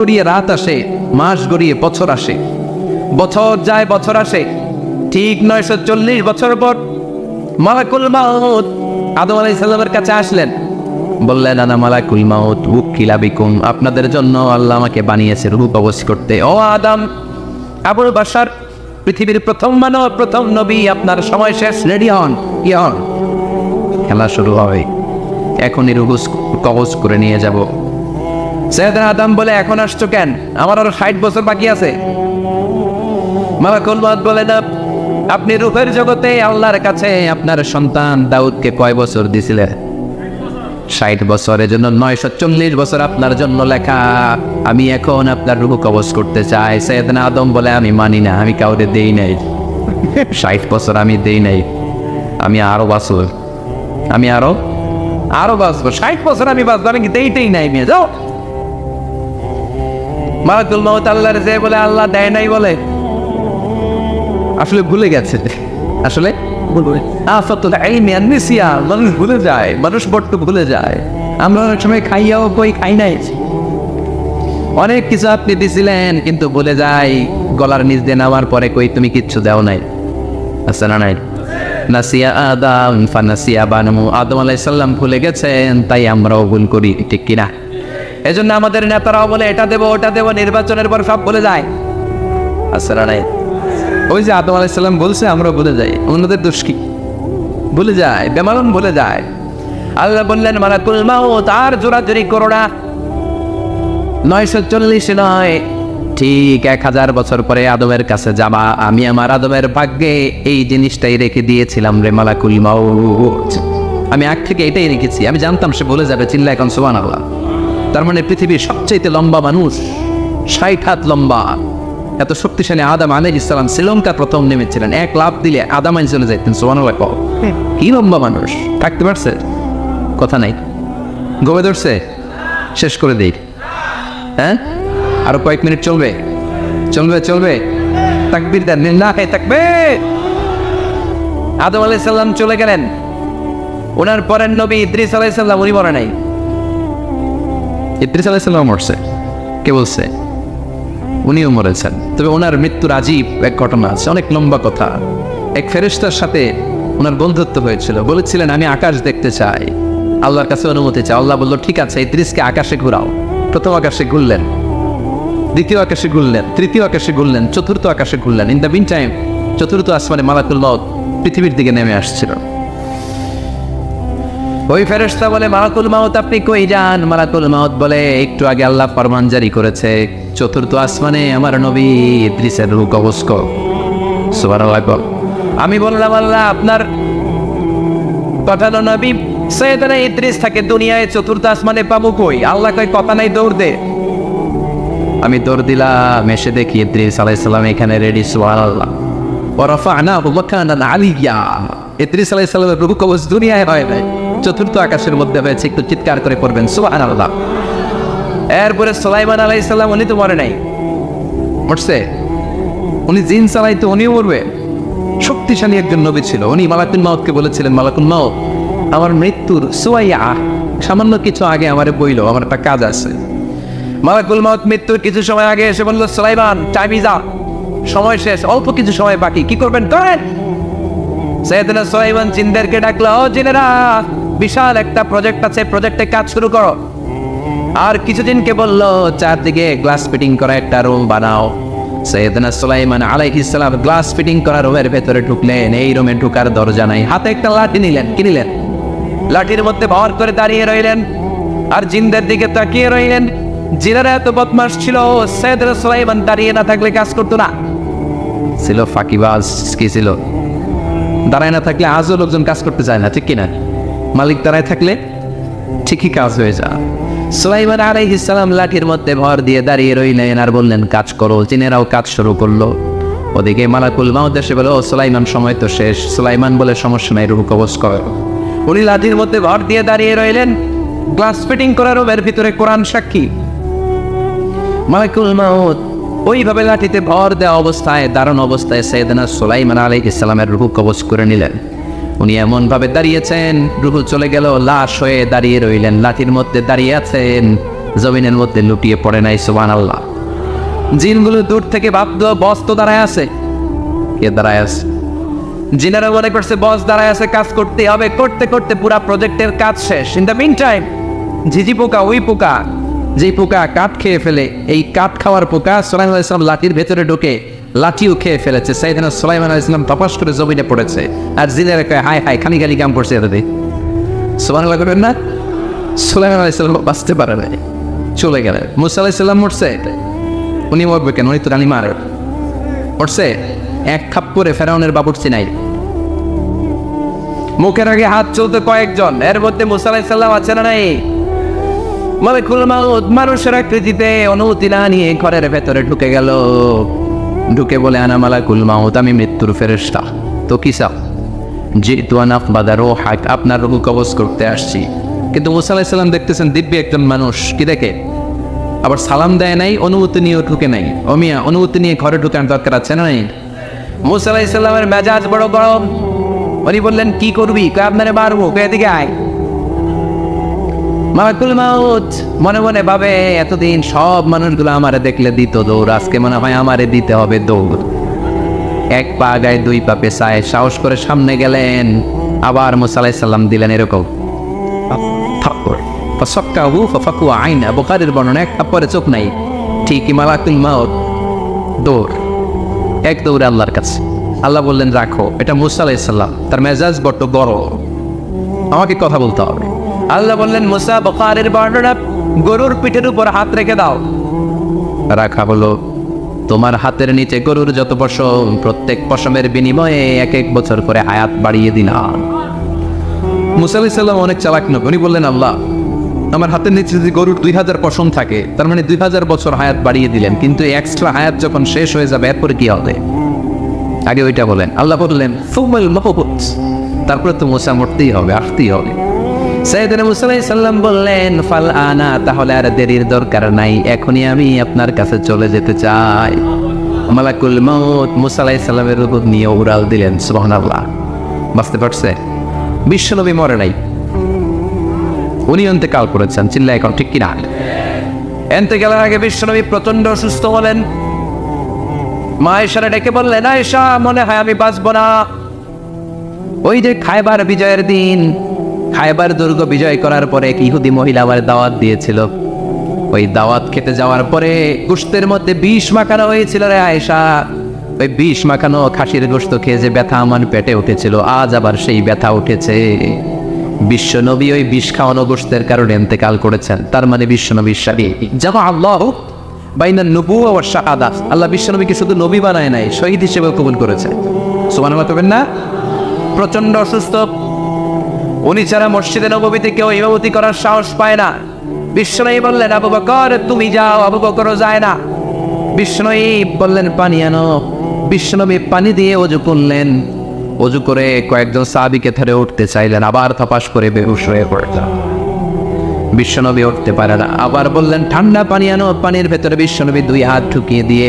গড়িয়ে রাত আসে, মাস গড়িয়ে বছর আসে, বছর যায় বছর আসে। ঠিক 940 বছর পর মালাকুল মাউত আদম আলাইহিস সালামের কাছে আসলেন। বললেন, আনা মালাকুল মাউত উকিলা বিকুম, আপনাদের জন্য আল্লাহ আমাকে বানিয়েছে রূহ কবজ করতে। ও আদম, আবুল বাশার, পৃথিবীর প্রথম মানব, প্রথম নবী, আপনার সময় শেষ, রেডি হন। কি হন? খেলা শুরু হয়, এখনই রূহ কবজ করে নিয়ে যাব। সাইয়েদনা আদম বলে, এখন আসছো কেন? আমার আরো 60 বছর বাকি আছে। মালাকুল মাউত বলে, না, আপনি রূহের জগতে আল্লাহর কাছে আপনার সন্তান দাউদকে কয় বছর দিছিলেন? 60 বছর। এজন্য 940 বছর আপনার জন্য লেখা। আমি এখন আপনার রূহ কবজ করতে চাই। সাইয়েদনা আদম বলে, আমি মানি না, আমি কাউরে দেই নাই। 60 বছর আমি দেই নাই, আমি আরো বাঁচব, আমি আরো বাঁচবো। 60 বছর আমি বাঁচবো, আমি দেইতেই নাই। মেয়ে যাও। মালাকুল মাউত আল্লাহর যে বলে, আল্লাহ দেয় নাই বলে, আসলে ভুলে গেছে। আসলে মানুষ ভুলে যায়, মানুষ বড্ড ভুলে যায়। আমরা অনেক সময় খাইয়াও কই খাই নাই। অনেক কিছু আপনি দিছিলেন কিন্তু ভুলে যাই, গলার নিচ দিয়ে নামার পরে কই তুমি কিচ্ছু দাও নাই। আছে না নাই? নাসিয়া আদম ফানাসিয়া বানু, আদম আলাইহিস সালাম ভুলে গেছেন, তাই আমরাও ভুল করি, ঠিক কিনা? এজন্য আমাদের নেতারাও বলে এটা দেবো ওটা দেবো, নির্বাচনের পর সব ভুলে যায়। আছে না নাই? ওই যে আদম আলাইহিস সালাম বলছে, আমরা ভুলে যাই। অন্যদের দোষ কি? ভুলে যায়, বেমালুম ভুলে যায়। আল্লাহ বললেন, মালাকুল মাউত আর জোরাজুরি করো না। 940 নয়, ঠিক 1000 বছর পরে আদমের কাছে যাবা। আমি আমার আদমের ভাগ্যে এই জিনিসটাই রেখে দিয়েছিলাম রে মালাকুল মাউত। আমি আগ থেকে এটাই রেখেছি। আমি জানতাম সে বলে যাবে, চিল্লা এখন সুবহানাল্লাহ। তার মানে পৃথিবীর সবচেয়ে লম্বা মানুষ, 60 হাত লম্বা, এত শক্তিশালী আদম আলাইহিস সালাম শ্রীলঙ্কা প্রথম নেমেছিলেন। এক লাফ দিলে আদামাইন চলে যাইতেন। সুবহানাল্লাহ। কি লম্বা মানুষ, থাকতে পারছে? কথা নাই, গোবে ধরছে, শেষ করে দেই। হ্যাঁ, আরো কয়েক মিনিট চলবে, চলবে চলবে। তাকবীর দেন, লিল্লাহি তাকবীর। আদম আলাইহিস সালাম চলে গেলেন। ওনার পরের নবী ইদ্রিস আলাইহিস সালাম, উনি মরে নাই। ইদ্রিস আলাইহিস সালাম মরছে, কে বলছে? উনিও মরেছেন। তবে ওনার মৃত্যুর আজীব এক ঘটনা আছে, অনেক লম্বা কথা। এক ফেরেশতার সাথে ওনার বন্ধুত্ব হয়েছিল। বলেছিলেন, আমি আকাশ দেখতে চাই, আল্লাহর কাছে অনুমতি চাই। আল্লাহ বলল, ঠিক আছে, ইদ্রিসকে আকাশে ঘুরাও। প্রথম আকাশে ঘুরলেন, দ্বিতীয় আকাশে ঘুরলেন, তৃতীয় আকাশে ঘুরলেন, চতুর্থ আকাশে ঘুরলেন। ইন দ্য মিন টাইম চতুর্থ আসমানে মালাকুল মাউত পৃথিবীর দিকে নেমে আসছিল। ওই ফেরেশতা বলে, মালাকুল মাউত আপনি কই যান? মালাকুল মাউত বলে, একটু আগে আল্লাহ ফরমান জারি করেছে, চতুর্থ আসমানে আমার নবী ইদ্রিসের রূহ কবজ কর। সুবহানাল্লাহ। আমি বললাম, আল্লাহ আপনার পাঠানো নবী সাইয়েদনা ইদ্রিস থাকে দুনিয়ায়, চতুর্থ আসমানে পাবো কই? আল্লাহ কই, কথা নাই, দৌড় দে। আমি দৌড় দিলাম, এসে দেখি ইদ্রিস আলাইহিস সালাম এখানে রেডি। সুবহানাল্লাহ। ওয়া রাফা'নাহু মাকানান আলিয়্যা। ইদ্রিস আলাইহিস সালামের রূহ কবজ দুনিয়ায় হয় নাই, চতুর্থ আকাশের মধ্যে হয়েছে। একটু চিৎকার করে পড়বেন সুবহানাল্লাহ। এরপরে সুলাইমান আলাইহিস সালাম, উনি তো মরে নাই, মরছে। উনি জিন চালাইতো, উনিও মরবে। শক্তিশালী একজন নবী ছিল। উনি মালাকুল মাউতকে বলেছিলেন, মালাকুল মাউত আমার মৃত্যুর সুয়াইয়া সামান্য কিছু আগে আমারে বইলো, আমার একটা কাজ আছে। মালাকুল মাউত মৃত্যুর কিছু সময় আগে এসে বলল, সুলাইমান টাইম ইজ আপ, সময় শেষ, অল্প কিছু সময় বাকি, কি করবেন করেন। সাইয়েদনা সুলাইমান জিনদেরকে ডাকলো, ও জিনেরা, বিশাল একটা প্রজেক্ট আছে, প্রজেক্টে কাজ শুরু করো। আর কিছু জিনকে বলল, চারদিকে গ্লাস ফিটিং করা একটা রুম বানাও। সাইয়েদনা সুলাইমান আলাইহিস সালাম গ্লাস ফিটিং করা রুমের ভেতরে ঢুকলেন। এই রুমে ঢোকার দরজা নাই, হাতে একটা লাঠি নিলেন। কি নিলেন? লাঠির মধ্যে ভর করে দাঁড়িয়ে রইলেন আর জিনদের দিকে তাকিয়ে রইলেন। জিনেরা এত বদমাশ ছিল, সাইয়েদনা সুলাইমান দাঁড়িয়ে না থাকলে কাজ করতো না। ছিল ফাঁকিবাজ। কি ছিল? দাঁড়ায় না থাকলে আজও লোকজন কাজ করতে চায় না, ঠিক কিনা? মালিক দাঁড়ায় থাকলে ঠিকই কাজ হয়ে যায়। সুলাইমান আলাইহিস সালাম লাঠির মধ্যে ভর দিয়ে দাঁড়িয়ে রইলেন আর বললেন, কাজ করো। জিনেরাও কাজ শুরু করলো। ওদিকে মালাকুল মাউত এসে বলে, ও সুলাইমান সময় তো শেষ। সুলাইমান বলে, সমস্যা নাই, রূহ কবজ কর। উনি লাঠির মধ্যে ভর দিয়ে দাঁড়িয়ে রইলেন। গ্লাস ফিটিং করার রুমের ভিতরে কোরআন সাক্ষী। মালাকুল মাউত ওইভাবে লাঠিতে ভর দেওয়া অবস্থায়, দারুণ অবস্থায় সাইয়েদনা সুলাইমান আলাইহিস সালামের রূহ কবজ করে নিলেন। উনি এমন ভাবে দাঁড়িয়েছেন, রূহ চলে গেল, লাশ হয়ে দাঁড়িয়ে রইলেন। লাঠির মধ্যে দাঁড়িয়ে আছেন, জমিনের মধ্যে লুটিয়ে পড়ে নাই। সুবহানাল্লাহ। জিনগুলো দূর থেকে ভাবতো বস তো দাঁড়ায় আছে। কে দাঁড়ায় আছে? জিনেরা মনে করছে বস দাঁড়ায় আছে, কাজ করতে হবে। করতে করতে পুরা প্রজেক্টের কাজ শেষ। ইন দ্য মিন টাইম ঝিঝি পোকা, ওই পোকা যেই পোকা কাঠ খেয়ে ফেলে, এই কাঠ খাওয়ার পোকা সুলাইমান আলাইহিস সালাম লাঠির ভেতরে ঢোকে, লাঠিও খেয়ে ফেলেছে। সাইয়েদনা সুলাইমান আলাইহিস সালাম তপাস করে জমিনে পড়েছে। আর জিনেরা কয় হায় হায়, খালি খালি কাম করছে এতদিন। সুবহানাল্লাহ করবেন না? সুলাইমান আলাইহিস সালাম বাঁচতে পারে নাই, চলে গেলেন। মুসা আলাইহিস সালাম মরছে, উনি মরবে কেন? উনি তো রানী মার মরছে। এক খাপ করে ফেরাউনের বাবুর্চি নাই, মুখের আগে হাত চলতে কয়েকজন, এর মধ্যে মুসা আলাইহিস সালাম আছে না নাই? মালাকুল মাউত মানুষের আকৃতিতে অনুমতি না নিয়ে ঘরের ভেতরে ঢুকে গেল। ঢুকে বলে আনা মালাকুল মাউত, আমি মৃত্যুর ফেরেশতা। তো কি চাও? জিতু আন আফবাদা রূহাক, আপনার রূহ কবজ করতে আসছি। কিন্তু মুসা আলাইহিস সালাম দেখতেছেন দিব্যি একজন মানুষ, কি দেখে? আবার সালাম দেয় নাই, অনুমতি নিয়েও ঢুকে নাই। অমিয়া অনুমতি নিয়ে ঘরে ঢুকার দরকার আছে না নাই? মুসা আলাইহিস সালামের মেজাজ বড় গরম। উনি বললেন কি করবি? কয় আপনারে মারবো। কয় এদিকে আয়। মালাকুল মাউত মনে মনে ভাবে এতদিন সব মানুষগুলো আমারে দেখলে দিত দৌড়, আজকে মনে হয় আমারে দিতে হবে দৌড়। এক পা গায়ে দুই পা পেছায় সাহস করে সামনে গেলেন। আবার মুসা আলাইহিস সালাম দিলেন এরকম থাপ্পড়। ফাসাক্কাহু ফাফাকুয়া আইনা, বুখারীর বর্ণনা, এক থাপ্পড়ে চোখ নাই। ঠিকই মালাকুল মাউত দৌড়, এক দৌড়ে আল্লাহর কাছে। আল্লাহ বললেন রাখো, এটা মুসা আলাইহিস সালাম, তার মেজাজ বড্ড গরম, আমাকে কথা বলতে হবে। আল্লাহ বললেন মুসা, বুখারীর বর্ণনা, গরুর পিঠের উপর হাত রেখে দাও। রাখা হলো। তোমার হাতের নিচে গরুর যত পশম, প্রত্যেক পশমের বিনিময়ে এক এক বছর করে হায়াত বাড়িয়ে দিলাম। মুসা আলাইহিস সালাম অনেক চালাক নবী, উনি বললেন আল্লাহ আমার হাতের নিচে যদি গরুর 2000 পশম থাকে, তার মানে 2000 বছর হায়াত বাড়িয়ে দিলেন, কিন্তু এক্সট্রা হায়াত যখন শেষ হয়ে যাবে এরপরে কি হবে? আগে ওইটা বলেন। আল্লাহ বললেন ফুমাল মাহবুত, তারপরে তো মুসা মরতেই হবে, আসতেই হবে। সাইয়েদনা মুসা আলাইহিস সালাম বললেন ফাল আনা, তাহলে আর দেরির দরকার নাই, এখনই আমি আপনার কাছে চলে যেতে চাই। মালাকুল মাউত মুসা আলাইহিস সালামের রূহ নিয়ে উড়াল দিলেন। সুবহানাল্লাহ। বুঝতে পারছে? বিশ্বনবী মরে নাই, উনি ইন্তেকাল করেছেন। চিল্লা এখন ঠিক কিনা? ইন্তেকালের আগে বিশ্বনবী প্রচন্ড অসুস্থ হলেন। মা আয়েশারে ডেকে বললেন আয়েশা, মনে হয় আমি বাঁচবো না। ওই যে খায়বার বিজয়ের দিন, খায়বার দুর্গ বিজয় করার পরে এক ইহুদি মহিলা আমার দাওয়াত দিয়েছিল। ওই দাওয়াত খেতে যাওয়ার পরে গোশতের মধ্যে বিষ মাখানো হয়েছিল রে আয়েশা। ওই বিষ মাখানো খাসির গোশত খেয়ে যে ব্যথা আমার পেটে উঠেছিল, আজ আবার সেই ব্যথা উঠেছে। বিশ্বনবী ওই বিষ খাওয়ানো গোশতের কারণে ইন্তেকাল করেছেন। তার মানে বিশ্বনবী শাহীদ। জামা আল্লাহু বাইনা নবুওয়া ওয়া শাহাদা, আল্লাহ বিশ্বনবীকে শুধু নবী বানায় নাই, শহীদ হিসেবে কবুল করেছে। সুবহানাল্লাহ করবেন না? প্রচন্ড অসুস্থ, উনি ছাড়া মসজিদে নববীতে কেউ ইমামতি করার সাহস পায় না। বিশ্বনবী বললেন আবু বকর তুমি যাও, আবু বকরও যায় না। বিশ্বনবী বললেন পানি আনো। বিশ্বনবী পানি দিয়ে ওযু করলেন। ওযু করে কয়েকজন সাহাবীকে ধরে উঠতে চাইলেন, আবার থপাস করে বেহুশ হয়ে পড়লেন। বিশ্বনবী উঠতে পারে না। আবার বললেন ঠান্ডা পানি আনো। পানির ভেতরে বিশ্বনবী দুই হাত ঢুকিয়ে দিয়ে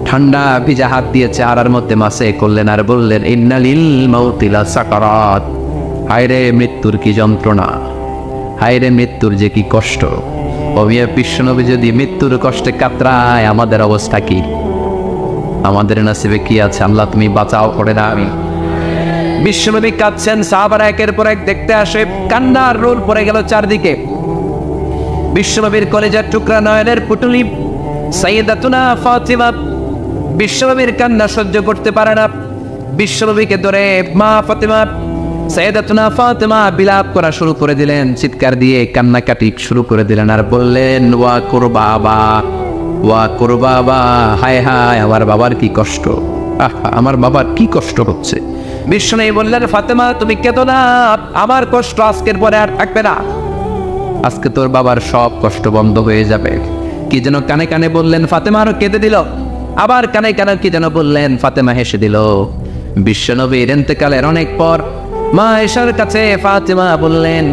ঠান্ডা ভিজা হাত দিয়ে চেহারার মধ্যে মাসে করলেন আর বললেন ইন্নালিল মাউতি লা সাকারাত, হায়রে মৃত্যুর কি যন্ত্রণা, হায়রে মৃত্যুর যে কি কষ্ট। অবিয়া বিশ্বনবী যদি মৃত্যুর কষ্টে কাতরায়, আমাদের অবস্থা কি? আমাদের নসিবে কি আছে? আল্লাহ তুমি বাঁচাও করে না। আমি বিশ্বনবী কাঁদছেন, সাহাবারা একের পর এক দেখতে আসে, কান্নার রোল পড়ে গেল চারদিকে। বিশ্বনবীর কলেজার টুকরা নয়নের পুটুলি সাইয়েদাতুনা ফাতিমা বিশ্বনবীর কান্না সহ্য করতে পারে না। বিশ্বনবীকে ধরে মা ফাতিমা, সাইয়েদাতুনা ফাতিমা বিলাপ করা শুরু করে দিলেন, চিৎকার দিয়ে কান্নাকাটি শুরু করে দিলেন আর বললেন ওয়া কুরবাবা, ওয়া কুরবাবা, হায় হায় আমার বাবার কি কষ্ট, আহা আমার বাবার কি কষ্ট হচ্ছে। বিশ্বনবী বললেন ফাতেমা তুমি কেঁদো না, আমার কষ্ট আজকের পরে আর থাকবে না, আজকে তোর বাবার সব কষ্ট বন্ধ হয়ে যাবে। কি যেন কানে কানে বললেন, ফাতেমা আরো কেঁদে দিল। আবার কানে কানে কি যেন বললেন, ফাতেমা হেসে দিল। বিশ্বনবীর ইন্তেকালের অনেক পর মা আয়েশার কাছে ফাতেমা বললেন,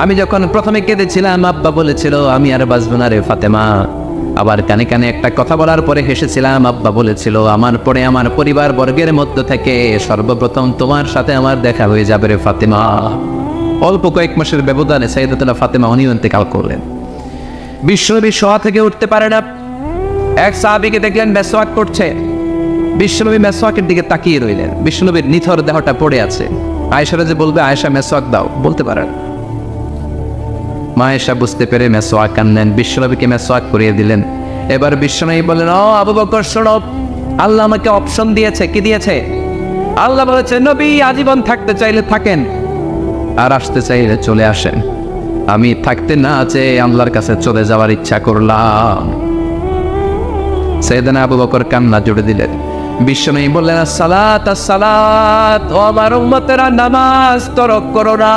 আমি যখন প্রথমে কেঁদেছিলাম আব্বা বলেছিল আমি আর বাঁচব না রে ফাতেমা। আবার কানে কানে একটা কথা বলার পরে হেসেছিলাম, আব্বা বলেছিল আমার পরে আমার পরিবার বর্গের মধ্য থেকে সর্বপ্রথম তোমার সাথে আমার দেখা হয়ে যাবে রে ফাতেমা। অল্প কয়েক মাসের ব্যবধানে সাইয়েদাতুনা ফাতেমা উনি ইন্তেকাল করলেন। বিশ্বনবী শোয়া থেকে উঠতে পারে না। এক সাহাবীকে দেখলেন মেসওয়াক করছে, বিশ্বনবী মেসওয়াকের দিকে তাকিয়ে রইলেন। বিশ্বনবীর নিথর দেহটা পড়ে আছে। আয়েশারা যে বলবে আয়েশা মেসওয়াক দাও, বলতে পারেন। মা আয়েশা বুঝতে পেরে মেসওয়াক আনলেন, বিশ্বনবীকে মেসওয়াক করিয়ে দিলেন। এবার বিশ্বনবী বললেন, ও আবু বকর শোনো, আল্লাহ আমাকে অপশন দিয়েছে। কি দিয়েছে? আল্লাহ বলেছে নবী আজীবন থাকতে চাইলে থাকেন, আর আসতে চাইলে চলে আসেন। আমি থাকতে না চেয়ে আল্লাহর কাছে চলে যাওয়ার ইচ্ছা করলাম। সাইয়েদনা আবু বকর কান্না জুড়ে দিলেন। বিশ্বনবী বললেন, আসসালাত আসসালাত, ও আমার উম্মতেরা নামাজ তরক করো না।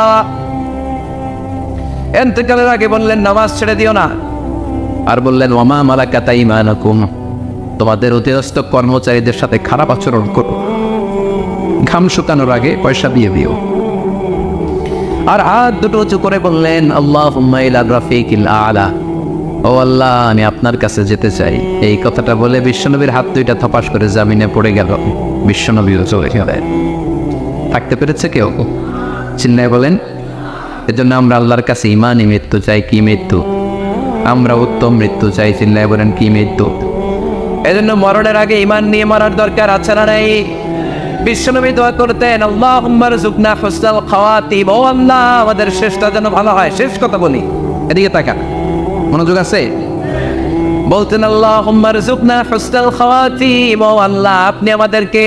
ইন্তেকালের আগে বললেন নামাজ ছেড়ে দিও না। আর বললেন, ওয়ামা মালাকাত আইমানুকুম, তোমাদের অধীনস্থ কর্মচারীদের সাথে খারাপ আচরণ করো। ঘাম শুকানোর আগে পয়সা দিয়ে দিও। আর হাত দুটো উঁচু করে বললেন, আল্লাহুম্মা ইলা রাফিকিল আলা, ও আল্লাহ আমি আপনার কাছে যেতে চাই। এই কথাটা বলে বিশ্বনবীর হাত দুইটা থপাস করে জামিনে পড়ে গেল। বিশ্বনবীও চলে গেলেন। থাকতে পেরেছে কেউ? চিল্লায় বলেন। এজন্য আমরা আল্লাহর কাছে ইমানই মৃত্যু চাই। কি মৃত্যু? আমরা উত্তম মৃত্যু চাই। চিল্লায় বলেন কি মৃত্যু? এজন্য মরণের আগে ইমান নিয়ে মরার দরকার আছে না নাই? বিশ্বনবী দোয়া করতেন, আল্লাহুম্মা রযুকনা হুসনাল খাওয়াতিম, ও আল্লাহ আমাদের শেষটা যেন ভালো হয়। শেষ কথা বলি, এদিকে তাকা, মনোযোগ আছে। বলতেন, আল্লাহুম্মা রযুকনা হুসনাল খাওয়াতিম, ও আল্লাহ আপনি আমাদেরকে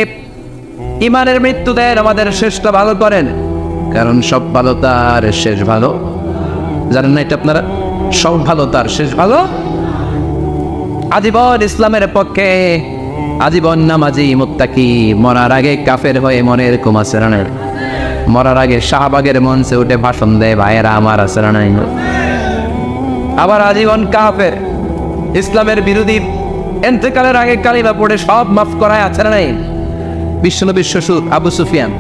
ইমানের মৃত্যু দেন, আমাদের শেষটা ভালো করেন। কারণ সব ভালো তার শেষ ভালো। জানেন না এটা আপনারা? সব ভালো তার শেষ ভালো। আজীবন ইসলামের পক্ষে, আজীবন নামাজি মুত্তাকি, মরার আগে কাফের হয়ে মনে এরকম আছে না? মরার আগে শাহবাগের মঞ্চে উঠে ভাষণ দেয়, ভাইয়েরা আমার আছে না নাই? আবার আজীবন কাফের, ইসলামের বিরোধী, ইন্তেকালের আগে কালিমা পড়ে সব মাফ করায় আছে না নাই? বিশ্বনবীর শ্বশুর আবু সুফিয়ান,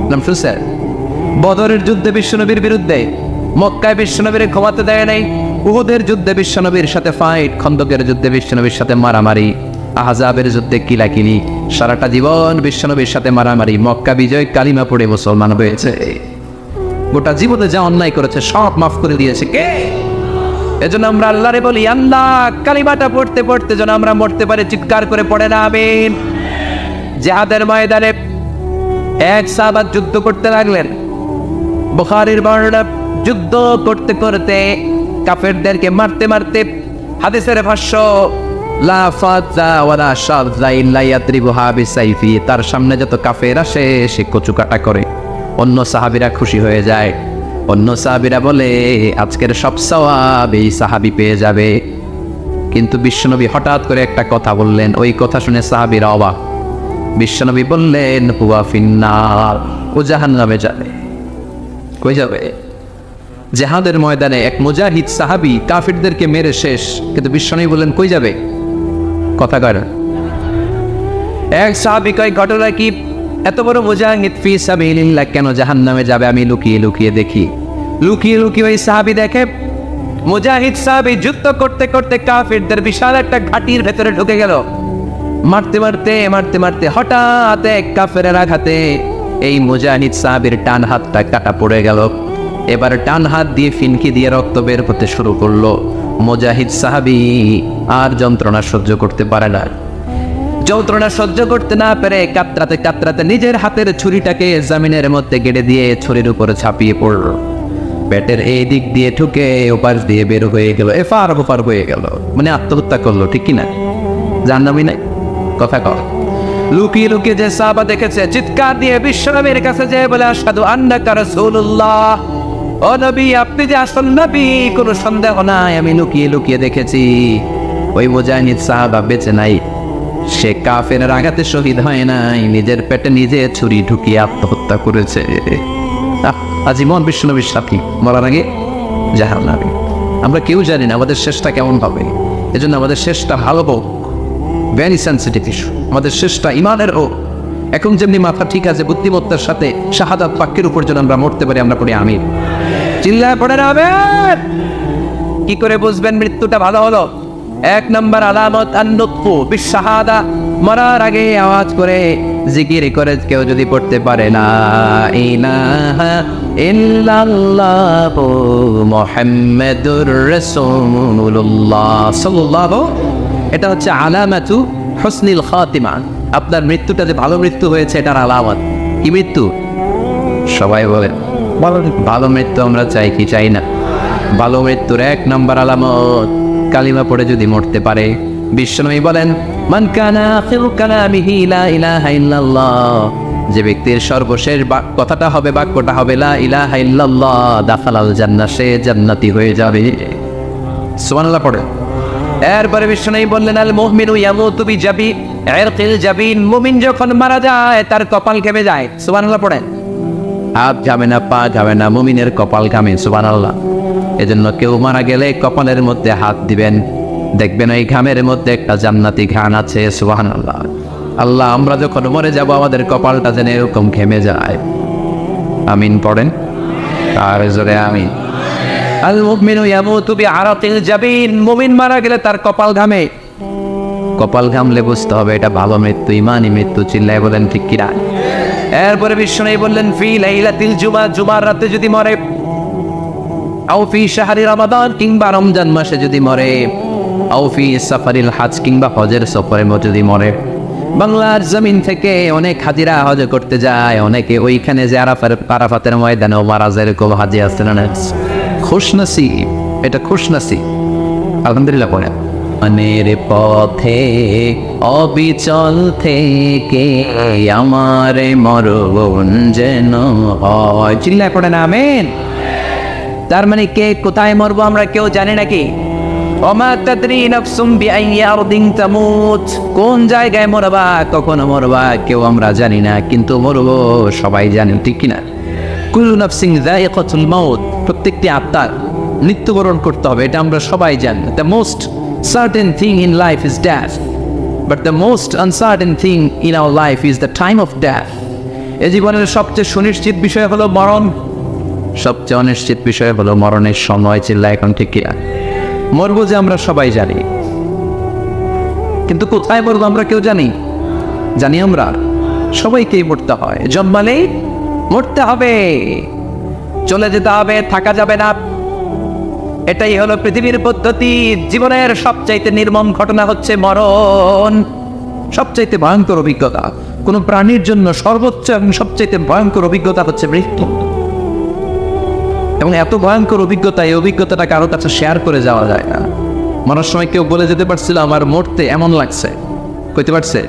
নাম শুনছেন? বদরের যুদ্ধে বিশ্বনবীর বিরুদ্ধে, মক্কায় বিশ্বনবীর ঘুমাতে দেয় নাই। উহুদের যুদ্ধে বিশ্বনবীর সাথে ফাইট, খন্দকের যুদ্ধে বিশ্বনবীর সাথে মারামারি, আহজাবের যুদ্ধে কিলাকিলি, সারাটা জীবন বিশ্বনবীর সাথে মারামারি। মক্কা বিজয়, কালিমা পড়ে মুসলমান হয়েছে। গোটা জীবনে যা অন্যায় করেছে সব মাফ করে দিয়েছে কে? এজন্য আমরা আল্লাহরে বলি, আল্লাহ কালিমাটা পড়তে পড়তে যেন আমরা মরতে পারি। চিৎকার করে পড়ে না আমিন। জিহাদের ময়দানে এক সাহাবা যুদ্ধ করতে লাগলেন। বুখারীর বর্ণনা, যুদ্ধ করতে করতে কাফেরদেরকে মারতে মারতে, হাদিসের ভাষ্য, লা ফাযা ওয়ালা শাযা ইল্লা ইয়াদরিবুহা বিসাইফি, তার সামনে যত কাফের আসে সে কচুকাটা করে। অন্য সাহাবীরা খুশি হয়ে যায়। অন্য সাহাবীরা বলে আজকের সব সওয়াব এই সাহাবী পেয়ে যাবে। কিন্তু বিশ্বনবী হঠাৎ করে একটা কথা বললেন, ওই কথা শুনে সাহাবীরা অবাক। বিশ্বনবী বললেন, হুয়া ফিন্নার, ও জাহান্নামে যাবে। কই যাবে? জিহাদের ময়দানে এক মুজাহিদ সাহাবী কাফিরদেরকে মেরে শেষ, কিন্তু বিশ্বনবী বললেন কই যাবে? কথা কয় না। এক সাহাবী কয়, ঘটনা কি? এত বড় মুজাহিদ ফি সাবিলিল্লাহ কেন জাহান্নামে যাবে? আমি লুকিয়ে লুকিয়ে দেখি। লুকিয়ে লুকিয়ে ওই সাহাবী দেখে, মুজাহিদ সাহাবী যুদ্ধ করতে করতে কাফিরদের বিশাল একটা ঘাটির ভেতরে ঢুকে গেল। মারতে মারতে মারতে মারতে হঠাৎ এক কাফেরের আঘাতে এই মুজাহিদ সাহাবীর ডান হাতটা কাটা পড়ে গেল। এবার ডান হাত দিয়ে ফিনকি দিয়ে রক্ত বের হতে শুরু করলো। মুজাহিদ সাহাবী আর যন্ত্রণা সহ্য করতে পারে না। যন্ত্রণা সহ্য করতে না পেরে কাতরাতে কাতরাতে নিজের হাতের ছুরিটাকে জমিনের মধ্যে গেড়ে দিয়ে ছুরির উপরে ছাপিয়ে পড়ল। পেটের এই দিক দিয়ে ঠুকে ওপার দিয়ে বের হয়ে গেল, এফার ওপার হয়ে গেল। মানে আত্মহত্যা করলো, ঠিক কিনা? জাহান্নামী নাই? কথা কর। লুকিয়ে লুকিয়ে যে সাহাবা দেখেছে, চিৎকার দিয়ে বিশ্বনবীর কাছে যেয়ে বলে, আশহাদু আন্নাকা রাসূলুল্লাহ, ও নবী আপনি যে আসল নবী, কোনো সন্দেহ নাই, আমি লুকিয়ে লুকিয়ে দেখেছি। ওই মুজাহিদ সাহাবা বেঁচে নাই, সে কাফেরের আঘাতে শহীদ হয় নাই, নিজের পেটে নিজে ছুরি ঢুকিয়ে আত্মহত্যা করেছে। আজীবন বিশ্বনবীর সাথী, মরার আগে জাহান্নামী। আমরা কেউ জানি না আমাদের শেষটা কেমন হবে। এজন্য আমাদের শেষটা ভালো হোক, ভেরি সেন্সিটিভ ইস্যু। আমাদের শেষটা ইমানের হোক। এখন যেমনি মাথা ঠিক আছে, বুদ্ধিমত্তার সাথে শাহাদাত বাক্যের উপর যেন আমরা মরতে পারি, আমরা পড়ি আমিন। চিল্লায় পড়ে না আমিন। কি করে বুঝবেন মৃত্যুটা ভালো হলো? এক নম্বর আলামত আন-নুতফু বিশ-শাহাদা, মরার আগে আওয়াজ করে জিকির করে কেউ যদি পড়তে পারে লা ইলাহা ইল্লাল্লাহু মুহাম্মাদুর রাসূলুল্লাহ সাল্লাল্লাহু, এটা হচ্ছে আলামাতু হুসনিল খাতিমা। আপনার মৃত্যুটা যে ভালো মৃত্যু হয়েছে এটার আলামত। কি মৃত্যু? সবাই বলেন ভালো মৃত্যু আমরা চাই কি চাই না? ভালো মৃত্যুর এক নম্বর আলামত কালিমা পড়ে যদি মরতে পারে। বিশ্বনবী বলেন মান কানা আখিরু কালামিহি লা ইলাহা ইল্লাল্লাহ, যে ব্যক্তির সর্বশেষ কথাটা হবে, বাক্যটা হবে লা ইলাহা ইল্লাল্লাহ, দাখালাল জান্নাহ, সে জান্নাতি হয়ে যাবে। সুবহানাল্লাহ পড়ে। এরপরে বিশ্বনবী বললেন আল মুমিনু ইয়ামুতু বিজাবি ইরকিল জাবিন, মুমিন যখন মারা যায় তার কপাল ঘেমে যায়। সুবহানাল্লাহ পড়েন। হাত ঘামে না, পা ঘামে না, মুমিনের কপাল ঘামে। সুবহানাল্লাহ। এজন্য কেউ মারা গেলে কপালের মধ্যে হাত দিবেন, দেখবেন ওই ঘামের মধ্যে একটা জান্নাতি ঘ্রাণ আছে। সুবহানাল্লাহ। আল্লাহ আমরা যখন মরে যাব আমাদের কপালটা যেন এরকম ঘেমে যায়। আমিন পড়েন আর জোরে আমিন। আল মুমিনু ইয়ামুতু বিআরাকিল জাবিন, মুমিন মারা গেলে তার কপাল ঘামে। কপাল ঘামলে বুঝতে হবে এটা ভালো মৃত্যু, ইমানি মৃত্যু। চিল্লায় বলেন ঠিক কিনা? এরপরে বিশ্বনবী বললেন ফি লাইলাতিল জুমা, জুমার রাতে যদি মরে, আও ফি শাহরি রমাদান, কিংবা রমজান মাসে যদি মরে, আও ফি সাফারিল হজ, কিংবা হজের সফরে যদি মরে। বাংলার জমিন থেকে অনেক হাজিরা হজ করতে যায়, অনেকে ওইখানে যে আরাফাতের ময়দানেও মারা যায়, এরকম হাজি আসতে না। খুশনসিব, এটা খুশনসিব। আলহামদুলিল্লাহ পড়ে। মনের পথে অবিচল থেকে আমার মরণ যেন হয়। চিল্লায় পড়ে না আমিন। তার মানে কে কোথায় মরবো আমরা কেউ জানে নাকি? ওমা তাদরি নাফসুম বিআইয়ি আরদিন তামুত, কোন জায়গায় মরবা কখন মরবা কেউ আমরা জানি না, কিন্তু মরবো সবাই জানে। ঠিক কিনা? কুল্লু নাফসিন যায়িকাতুল মাউত, প্রত্যেকটি আত্মার মৃত্যুবরণ করতে হবে, এটা আমরা সবাই জানি। The most certain thing in life is death, but the most uncertain thing in our life is the time of death. এই জীবনের সবচেয়ে সুনিশ্চিত বিষয় হলো মরণ, সবচেয়ে অনিশ্চিত বিষয় হলো মরণের সময়। চিল্লা এখন ঠিক কিনা? মরবো যে আমরা সবাই জানি, কিন্তু কোথায় মরবো আমরা কেউ জানি? জানি আমরা সবাইকেই মরতে হয়। জন্মালেই মরতে হবে, চলে যেতে হবে, থাকা যাবে না। এটাই হলো পৃথিবীর পদ্ধতি। জীবনের সবচাইতে নির্মম ঘটনা হচ্ছে মরণ, সবচাইতে ভয়ঙ্কর অভিজ্ঞতা। কোন প্রাণীর জন্য সর্বোচ্চ এবং সবচাইতে ভয়ঙ্কর অভিজ্ঞতা হচ্ছে মৃত্যু। এবং এত ভয়ঙ্কর অভিজ্ঞতা, এই অভিজ্ঞতাটা কারো কাছে শেয়ার করে যাওয়া যায় না। মরার সময় কেউ বলে যেতে পারছিল আমার মরতে এমন লাগছে, কইতে পারছে?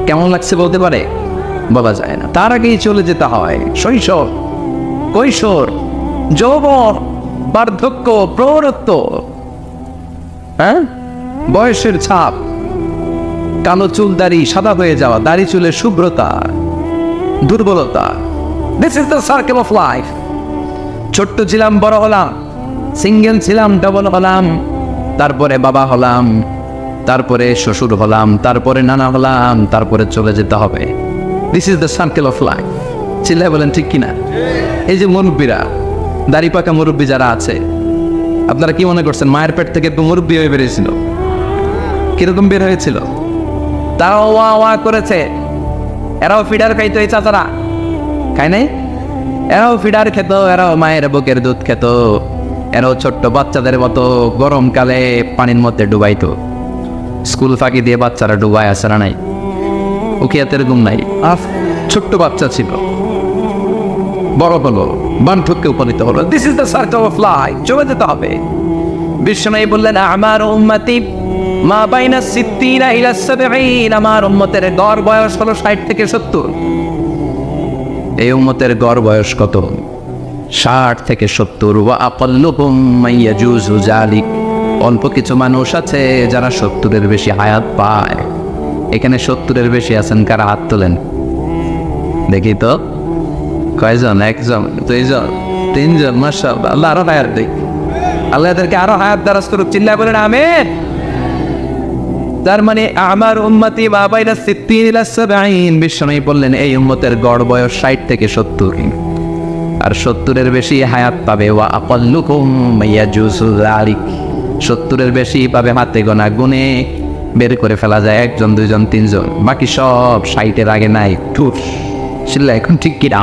কেমন লাগছে বলতে পারে? বলা যায় না। তার আগেই চলে যেতে হয়। শৈশব, কৈশোর, যৌবন, বার্ধক্য, প্রৌঢ়ত্ব, হ্যাঁ, বয়সের ছাপ, কালো চুল দাড়ি সাদা হয়ে যাওয়া, দাড়ি চুলের শুভ্রতা, দুর্বলতা। This is the circle of life. ছোট্ট ছিলাম, বড় হলাম, সিঙ্গেল ছিলাম, ডবল হলাম, তারপরে বাবা হলাম, তারপরে শ্বশুর হলাম, তারপরে নানা হলাম, তারপরে চলে যেতে হবে। This is the circle of life. চিল্লায় বলেন ঠিক কিনা? এই যে মুরব্বীরা, দাড়ি পাকা মুরব্বী যারা আছে, আপনারা কি মনে করছেন মায়ের পেট থেকে তো মুরব্বী হয়ে বেরিয়েছিল? কিরকম বের হয়েছিল? তারাও ওয়া ওয়া করেছে। এরাও ফিডার খাইতো, এই চাচারা খায় নাই? এরাও ফিডার খেত, এরাও মায়ের বুকের দুধ খেত, এরাও ছোট্ট বাচ্চাদের মতো গরমকালে পানির মধ্যে ডুবাইতো। স্কুল ফাঁকি দিয়ে বাচ্চারা ডুবায়, আসে না নাই? উকিয়াতে এরকম নাই। ছোট্ট বাচ্চা ছিল, বড় হলো, বার্ধক্যে উপনীত হলো। This is the circle of life. চলে যেতে হবে। বিশ্বনবী বললেন আমার উম্মতি মা বাইনা সিত্তিনা ইলা সাবঈন, আমার উম্মতের গড় বয়স হলো 60 থেকে 70। এই উম্মতের গড় বয়স কত? 60 থেকে 70। ওয়া আকাল্লুহুম মাইয়াজুজু যালিক, অল্প কিছু মানুষ আছে যারা 70-এর বেশি হায়াত পায়। এখানে 70-এর বেশি আছেন কারা? হাত তোলেন দেখি তো। কয়জন? একজন, দুইজন, তিনজন। মাশাআল্লাহ, আল্লাহ আরো হায়াত দেখ, আল্লাহ এদেরকে আরো হায়াত দারাজ করুক। চিল্লায় বলেন আমিন। তার মানে আমার উম্মতি মা বাইনা সিত্তিন ইলা সাবঈন, বিশ্বনবী বললেন এই উম্মতের গড় বয়স 60 থেকে 70, আর 70-এর বেশি হায়াত পাবে। ওয়া আকাল্লুকুম মাইয়াজুজু যালিক, 70-এর বেশি পাবে হাতে গোনা, গুনে বের করে ফেলা যায় 1 জন 2 জন 3 জন, বাকি সব 60-এর আগে নাই। ঠুস শিল্লা এখন ঠিক কিনা?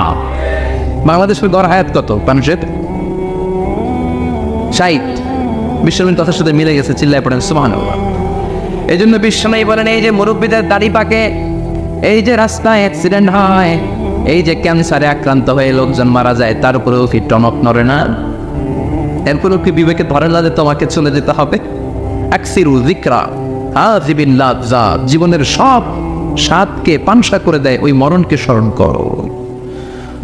বাংলাদেশের গড় হায়াত কত মানুষের? 60। বিশ্বনবীর কথার সাথে মিলে গেছে, চিল্লায় পড়েন সুবহানাল্লাহ। এই জন্য বিশ্বনবী বলেন, এই যে মুরব্বীদের দাড়ি পাকে, এই যে রাস্তায় অ্যাক্সিডেন্ট হয়, এই যে ক্যান্সারে আক্রান্ত হয়ে লোকজন মারা যায়, তার উপরেও কি টনক নড়ে না? এরপরেও কি বিবেকে ধরে না যে তোমাকে চলে যেতে হবে? আকসিরু যিকরা হাযিবিল লাযযাত, জীবনের সব স্বাদকে পানসা করে দেয় ওই মরণকে স্মরণ করো।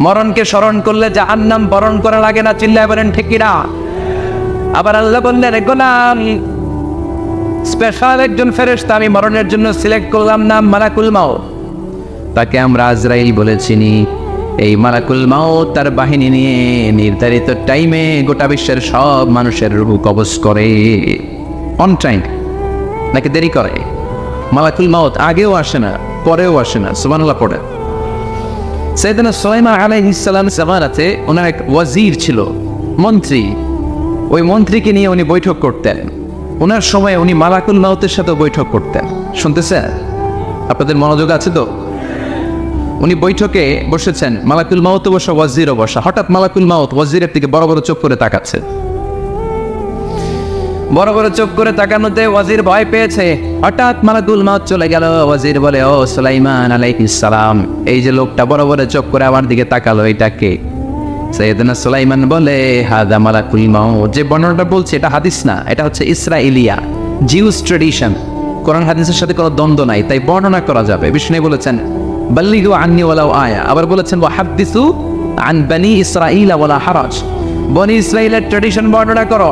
মরণকে স্মরণ করলে জাহান্নাম বরণ করা লাগে না, চিল্লায় বলেন ঠিক কিনা? আবার আল্লাহ বললেন, গোলাম, স্পেশাল একজন ফেরেশতা আমি মরণের জন্য সিলেক্ট করলাম, নাম মালাকুল মাউত। তাকে আমরা আজরাইল বলে চিনি। এই মালাকুল মাউত তার বাহিনী নিয়ে নির্ধারিত টাইমে গোটা বিশ্বের সব মানুষের রূহ কবজ করে। অন টাইম নাকি দেরি করে? মালাকুল মাউত আগেও আসে না, পরেও আসে না। সুবহানাল্লাহ পড়ে। সাইয়েদনা সুলাইমান আলাইহিস সালাম জামানাতে ওনার এক ওয়াজির ছিল, মন্ত্রী। ওই মন্ত্রীকে নিয়ে উনি বৈঠক করতেন। ওনার সময় উনি মালাকুল মাউতের সাথে বৈঠক করতেন। শুনতেছেন? আপনাদের মনোযোগ আছে তো? উনি বৈঠকে বসেছেন, মালাকুল মাউত বসা, ওয়াজিরও বসা। হঠাৎ মালাকুল মাউত ওয়াজিরের দিকে বড় বড় চোখ করে তাকাচ্ছে। বড় বড় চোখ করে তাকানোতে ওয়াজির ভয় পেয়েছে। হঠাৎ মালাকুল মাউত চলে গেল। ওয়াজির বলে, ও সুলাইমান আলাইহিস সালাম, এই যে লোকটা বড় বড় চোখ করে আমার দিকে তাকালো, এটা কে? সাইয়েদনা সুলাইমান বলে, হাদা মালাকুল মাউত। যে বর্ণনাটা বলছে এটা হাদিস না, এটা হচ্ছে ইসরাইলিয়া, জিউস ট্রেডিশন। কোরআন হাদিসের সাথে কোনো দ্বন্দ্ব নাই, তাই বর্ণনা করা যাবে। বিষ্ণু বলেছেন, বাল্লিগু আন্নি ওয়ালাউ আয়া। আবার বলেছেন, ওয়া হাদ্দিসু আন বনি ইসরাঈল ওয়ালা হারাজ। বনি ইসরাইলের ট্রেডিশন বর্ণনা করো,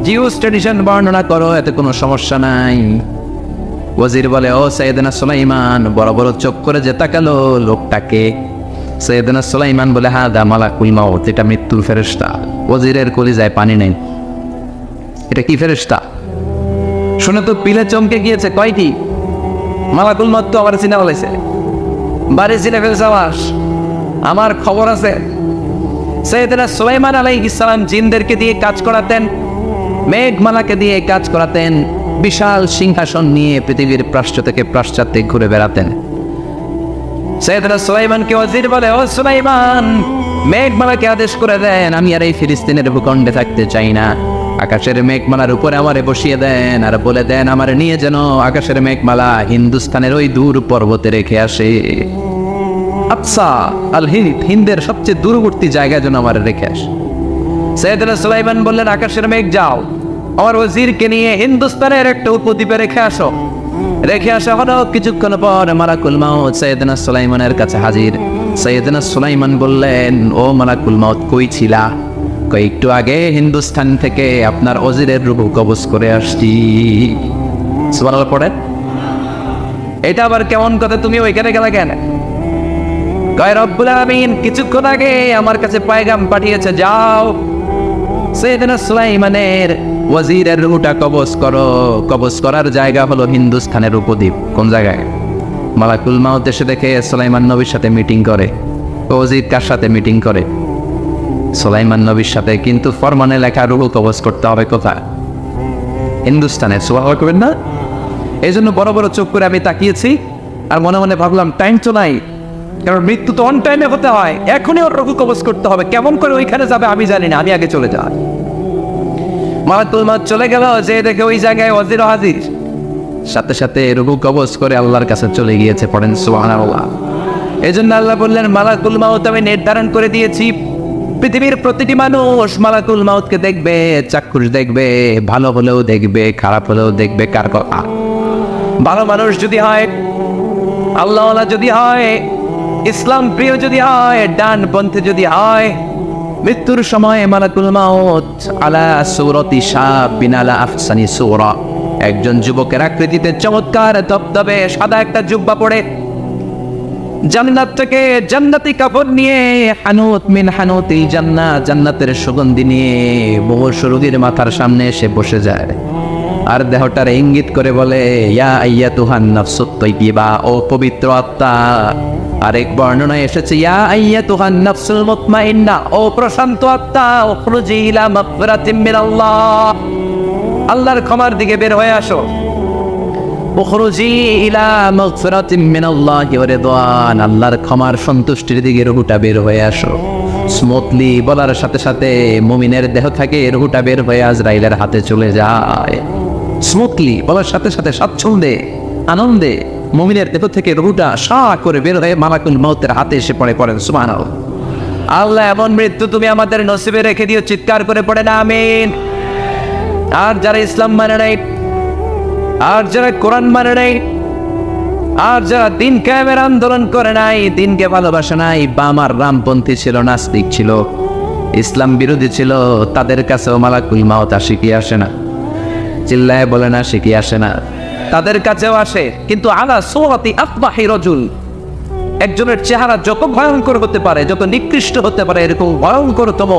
জিউস ট্রেডিশন বর্ণনা করো, এতে কোনো সমস্যা নাই। ওয়াজির বলে, ও সাইয়েদনা সুলাইমান, বড় বড় চোখ করে যে তাকালো লোকটাকে? সাইয়েদনা সুলাইমান বলে, হাদা মালাকুল মাউত, এটা মৃত্যুর ফেরেশতা। ওয়াজিরের কলিজায় পানি নেই। এটা কি ফেরেশতা? শুনে তো পিলে চমকে গিয়েছে। কয়টি? মালাকুল মাউত তো আমার চিনা বলেছে, বাড়ি চিনে ফেলছে আমার খবর আছে। সাইয়েদনা সুলাইমান আলাইহিস সালাম জিনদেরকে দিয়ে কাজ করাতেন, মেঘমালাকে দিয়ে কাজ করাতেন, বিশাল সিংহাসন নিয়ে পৃথিবীর প্রাচ্য থেকে পাশ্চাত্যে ঘুরে বেড়াতেন। সাইয়েদনা সুলাইমানকে ওয়াজির বলে, ও সুলাইমান, মেঘমালাকে আদেশ করে দেন, আমি আর এই ফিলিস্তিনের ভূখণ্ডে থাকতে চাই না। আকাশের মেঘমালার উপরে আমারে বসিয়ে দেন, আর বলে দেন আমারে নিয়ে যেন আকাশের মেঘমালা হিন্দুস্তানের ওই দূর পর্বতে রেখে আসে। আচ্ছা, আল হিন্দ, হিন্দের সবচেয়ে দূরবর্তী জায়গায় যেন আমারে রেখে আসে। সাইয়েদনা সুলাইমান বললেন, আকাশের মেঘ যাও, আমার ওয়াজিরকে নিয়ে হিন্দুস্তানের একটা উপদ্বীপে রেখে আসো। রেখে আসা হলো। কিছুক্ষণ পর মালাকুল মাউত সাইয়েদনা সুলাইমানের কাছে হাজির। সাইয়েদনা সুলাইমান বললেন, ও মালাকুল মাউত, কই ছিলা? একটু আগে হিন্দুস্তান থেকে আপনার ওয়াজিরের রূহ কবজ করে আসছি। সুবহানাল্লাহ পড়েন। এটা আবার কেমন কথা, তুমি ওইখানে গেলা কেন? কয়, রব্বুল আলামিন কিছুক্ষণ আগে আমার কাছে পয়গাম পাঠিয়েছে, যাও সাইয়েদনা সুলাইমানের ওয়াজিরের রূহটা কবজ করো। কবজ করার জায়গা হলো হিন্দুস্তানের উপদ্বীপ। কোন জায়গায়? মালাকুল মাউত এসে দেখে সুলাইমান নবীর সাথে মিটিং করে। ওয়াজির কার সাথে মিটিং করে? সুলাইমান নবীর সাথে। কিন্তু ফরমানে লেখা রূহ কবজ করতে হবে কোথায়? হিন্দুস্তানে। সুবহানাল্লাহ করবেন না? এই জন্য বড় বড় চোখ করে আমি তাকিয়েছি, আর মনে মনে ভাবলাম টাইম তো নাই, কারণ মৃত্যু তো অন টাইমে হতে হয়, এখনই ওর রূহ কবজ করতে হবে। কেমন করে ওইখানে যাবে আমি জানি না, আমি আগে চলে যাই। মালাকুল মাউত চলে গেল, যে দেখে ওই জায়গায় ওয়াজির হাজির। সাথে সাথে রূহ কবজ করে আল্লাহর কাছে চলে গিয়েছে। পড়েন সুবহানাল্লাহ। এই জন্য আল্লাহ বললেন, মালাকুল মাউত আমি নির্ধারণ করে দিয়েছি, পৃথিবীর প্রতিটি মানুষ মালাকুল মাউতকে দেখবে, চাক্ষুষ দেখবে, ভালো হলেও দেখবে, খারাপ হলেও দেখবে। কার কথা? ভালো মানুষ যদি হয়, আল্লাহওয়ালা যদি হয়, ইসলাম প্রিয় যদি হয়, ডান পন্থে যদি হয়, মৃত্যুর সময় মালাকুল মাউত আলা সূরাতি শাবিন আলা আহসানি সূরা, একজন যুবকের আকৃতিতে চমৎকার দবদবে সাদা একটা জুব্বা পরে, জান্নাত থেকে জান্নাতি কাপড় নিয়ে, হানুত মিন হানুতিল জান্নাত, জান্নাতের সুগন্ধি নিয়ে মুমূর্ষ রোগীর মাথার সামনে এসে বসে যায়, আর দেহটার ইঙ্গিত করে বলে, ইয়া আইয়াতুহান নাফসুত তাইয়্যিবা, ও পবিত্র আত্মা। আরেক বর্ণনায় এসেছে, ইয়া আইয়াতুহান নাফসুল মুতমাইন্না, ও প্রশান্ত আত্মা, উখরুজি ইলা মাগফিরাতিম মিনাল্লাহ, আল্লাহর ক্ষমার দিকে বের হয়ে আসো। উখরুজি ইলা মাগফিরাতিম মিনাল্লাহি ওয়া রিদওয়ান, আল্লাহর ক্ষমার সন্তুষ্টির দিকে রুহুটা বের হয়ে আসো। স্মুথলি বলার সাথে সাথে মুমিনের দেহ থেকে রুহুটা বের হয়ে আজরাইলের হাতে চলে যায়। স্মুথলি বলার সাথে সাথে স্বাচ্ছন্দ্যে আনন্দে মুমিনের দেহ থেকে রুহুটা সা করে বের হয়ে মালাকুল মউতের হাতে এসে পড়েন সুবহানাল্লাহ। আল্লাহ এমন মৃত্যু তুমি আমাদের নসিবে রেখে দিও, চিৎকার করে পড়েন আমিন। আর যারা ইসলাম মানে নাই, আর যারা কোরআন মানে নাই, আর যারা দিন কায়েমের আন্দোলন করে নাই, দিনকে ভালোবাসে নাই, বাম আর রামপন্থী ছিল, নাস্তিক ছিল, ইসলাম বিরোধী ছিল, তাদের কাছেও মালাকুল মাউত আসে কি আসে না? চিল্লায় বলে না, আসে কি আসে না? তাদের কাছেও আসে, কিন্তু আলা সুরাতি আকবাহি রাজুল, একজনের চেহারা যত ভয়ঙ্কর হতে পারে, যত নিকৃষ্ট হতে পারে, এরকম ভয়ঙ্করতম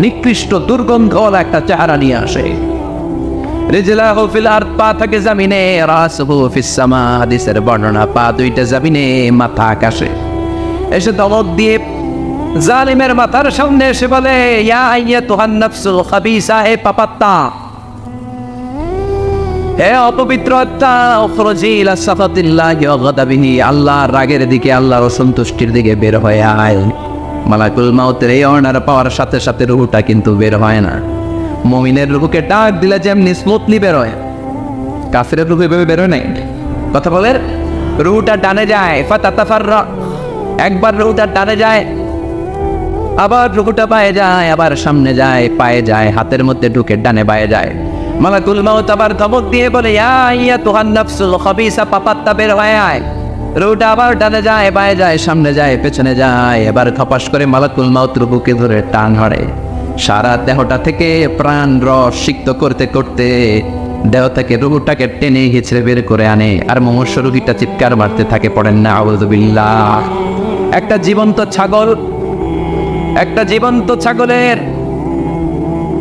নিকৃষ্ট দুর্গন্ধওয়ালা একটা চেহারা নিয়ে আসে। রিজলাহু ফিল আরদ, পা থাকে জমিনে, রাসুহু ফিস সামা, হাদিসের বর্ণনা, পা দুইটা জমিনে, মাথা আকাশে। এসে দমক দিয়ে জালিমের মাথার সামনে এসে বলে, ইয়া আইয়াতুহান নাফসুল খাবিসা, হে পাপাত্তা, হে অপবিত্র আত্মা, উখরুজি ইলা সাফাতিল্লাহি ওয়া গাদাবিহি, আল্লাহর রাগের দিকে, আল্লাহর অসন্তুষ্টির দিকে বের হয়ে আয়। মালাকুল মাউতের এই অর্ডার পাওয়ার সাথে সাথে রুহুটা কিন্তু বের হয় না। মুমিনের রুহুকে ডাক দিলে যেমনি স্মুথলি বের হয়, কাফিরের রুহু এভাবে বের হয় নাই। কথা বলেন, রুহুটা ডানে যায়, ফাতাতাফাররা, একবার রুহুটা ডানে যায়, আবার রুহুটা পায়ে যায়, আবার সামনে যায়, পায়ে যায়, হাতের মধ্যে ঢুকে ডানে বায়ে যায়। মালাকুল মাউত আবার ধমক দিয়ে বলে, ইয়া আইয়াতুহান নাফসুল খাবিসা, পাপাত্তা, বের হয়ে আয়। রুহুটা আবার ডানে যায়, বায়ে যায়, সামনে যায়, পেছনে যায়। এবার খপাস করে মালাকুল মাউত রুহুকে ধরে টান ধরে, সারা দেহটা থেকে প্রাণ রস সিক্ত করতে করতে দেহ থেকে রুহুটাকে টেনে হিচড়ে বের করে আনে। আর মুমূর্ষ রোগীটা চিৎকার মারতে থাকে, পড়েন না আউযু বিল্লাহ। একটা জীবন্ত ছাগলের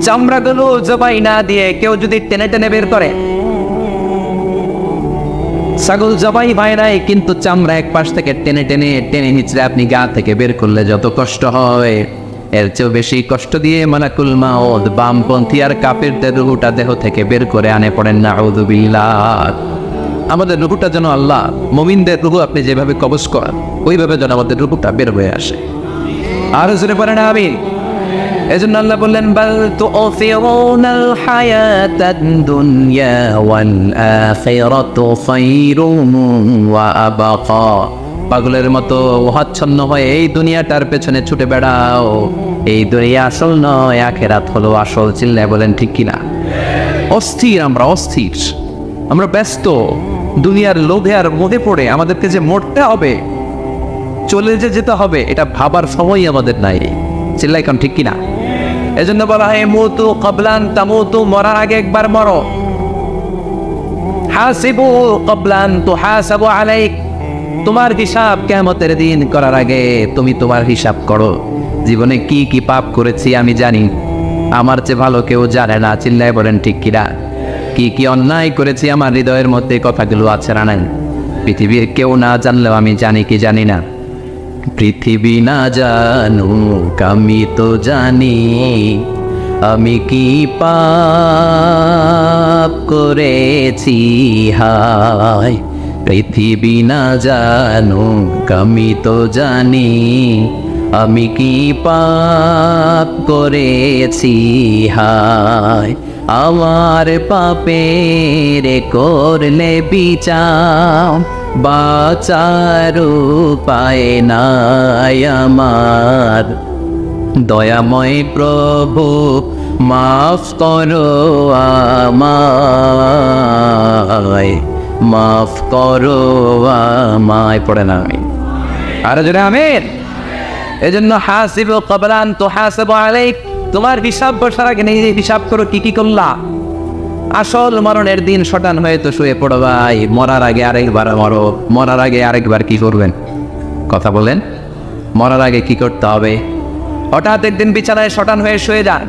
চামড়াগুলো জবাই না দিয়ে কেউ যদি টেনে টেনে বের করে, ছাগল জবাই হয় নাই, কিন্তু চামড়া এক পাশ থেকে টেনে টেনে টেনে হিচড়ে আপনি গা থেকে বের করলে যত কষ্ট হয়, এর চেয়েও বেশি কষ্ট দিয়ে মালাকুল মাউত বামপন্থী আর কাফিরদের রুহুটা দেহ থেকে বের করে আনে, পড়েন না আউযু বিল্লাহ। আমাদের রুহুটা যেন আল্লাহ, মুমিনদের রুহু আপনি যেভাবে কবজ করেন, ওইভাবে যেন আমাদের রুহুটা বের হয়ে আসে। আর জোরে পড়েন আমিন। এজন্য আল্লাহ বললেন, বাল তুফিরুনাল হায়াতাদ দুনিয়া ওয়াল আখিরাতু খায়রুন ওয়া আবকা, পাগলের মতো ওহাচ্ছন্ন হয়ে এই দুনিয়াটার পেছনে ছুটে বেড়াও, এই দুনিয়া আসল নয়, আখিরাত হলো আসল। চিল্লায় বলেন ঠিক কিনা? অস্থির, আমরা ব্যস্ত দুনিয়ার লোভে আর মোহে পড়ে আমাদেরকে যে মরতে হবে, চলে যেতে হবে, এটা ভাবার সময় আমাদের নাই। চিল্লাই কারণ ঠিক কিনা? এজন্য বলা হয় মুতু ক্বাবলান তামুতু, মরার আগে একবার মরো। হাসিবু ক্বাবলান তুহাসাবু আলাইক, তোমার হিসাব কিয়ামতের দিন করার আগে তুমি তোমার হিসাব করো। জীবনে কি কি পাপ করেছি আমি জানি, আমার চেয়ে ভালো কেউ জানে না। চিল্লায় বলেন ঠিক কিনা? কি কি অন্যায় করেছি আমার হৃদয়ের মধ্যে কথাগুলো আছে না নাই? পৃথিবীর কেউ না জানলেও আমি জানি কি জানি না? পৃথিবী না জানুক আমি তো জানি, আমি কি পাপ করেছি হায়। পৃথিবী না জানুক আমি তো জানি, আমি কি পাপ করেছি হায়। আমার পাপের করলে বিচার, বাঁচার উপায় নাই আমার। দয়াময় প্রভু মাফ করো আমায়, মাফ করো আমায়। পড়ে না আমি আর জোরে আমিন। এজন্য হাসিবু ক্বাবলান তুহাসাবু আলাইক, তোমার হিসাব বসার আগে নিজে হিসাব করো কি কি করলা। আসল মরণের দিন শটান হয়ে তো শুয়ে পড়ো ভাই, মরার আগে আরেকবার মরো। মরার আগে আরেকবার কি করবেন? কথা বলেন, মরার আগে কি করতে হবে? হঠাৎ একদিন বিছানায় শটান হয়ে শুয়ে যান,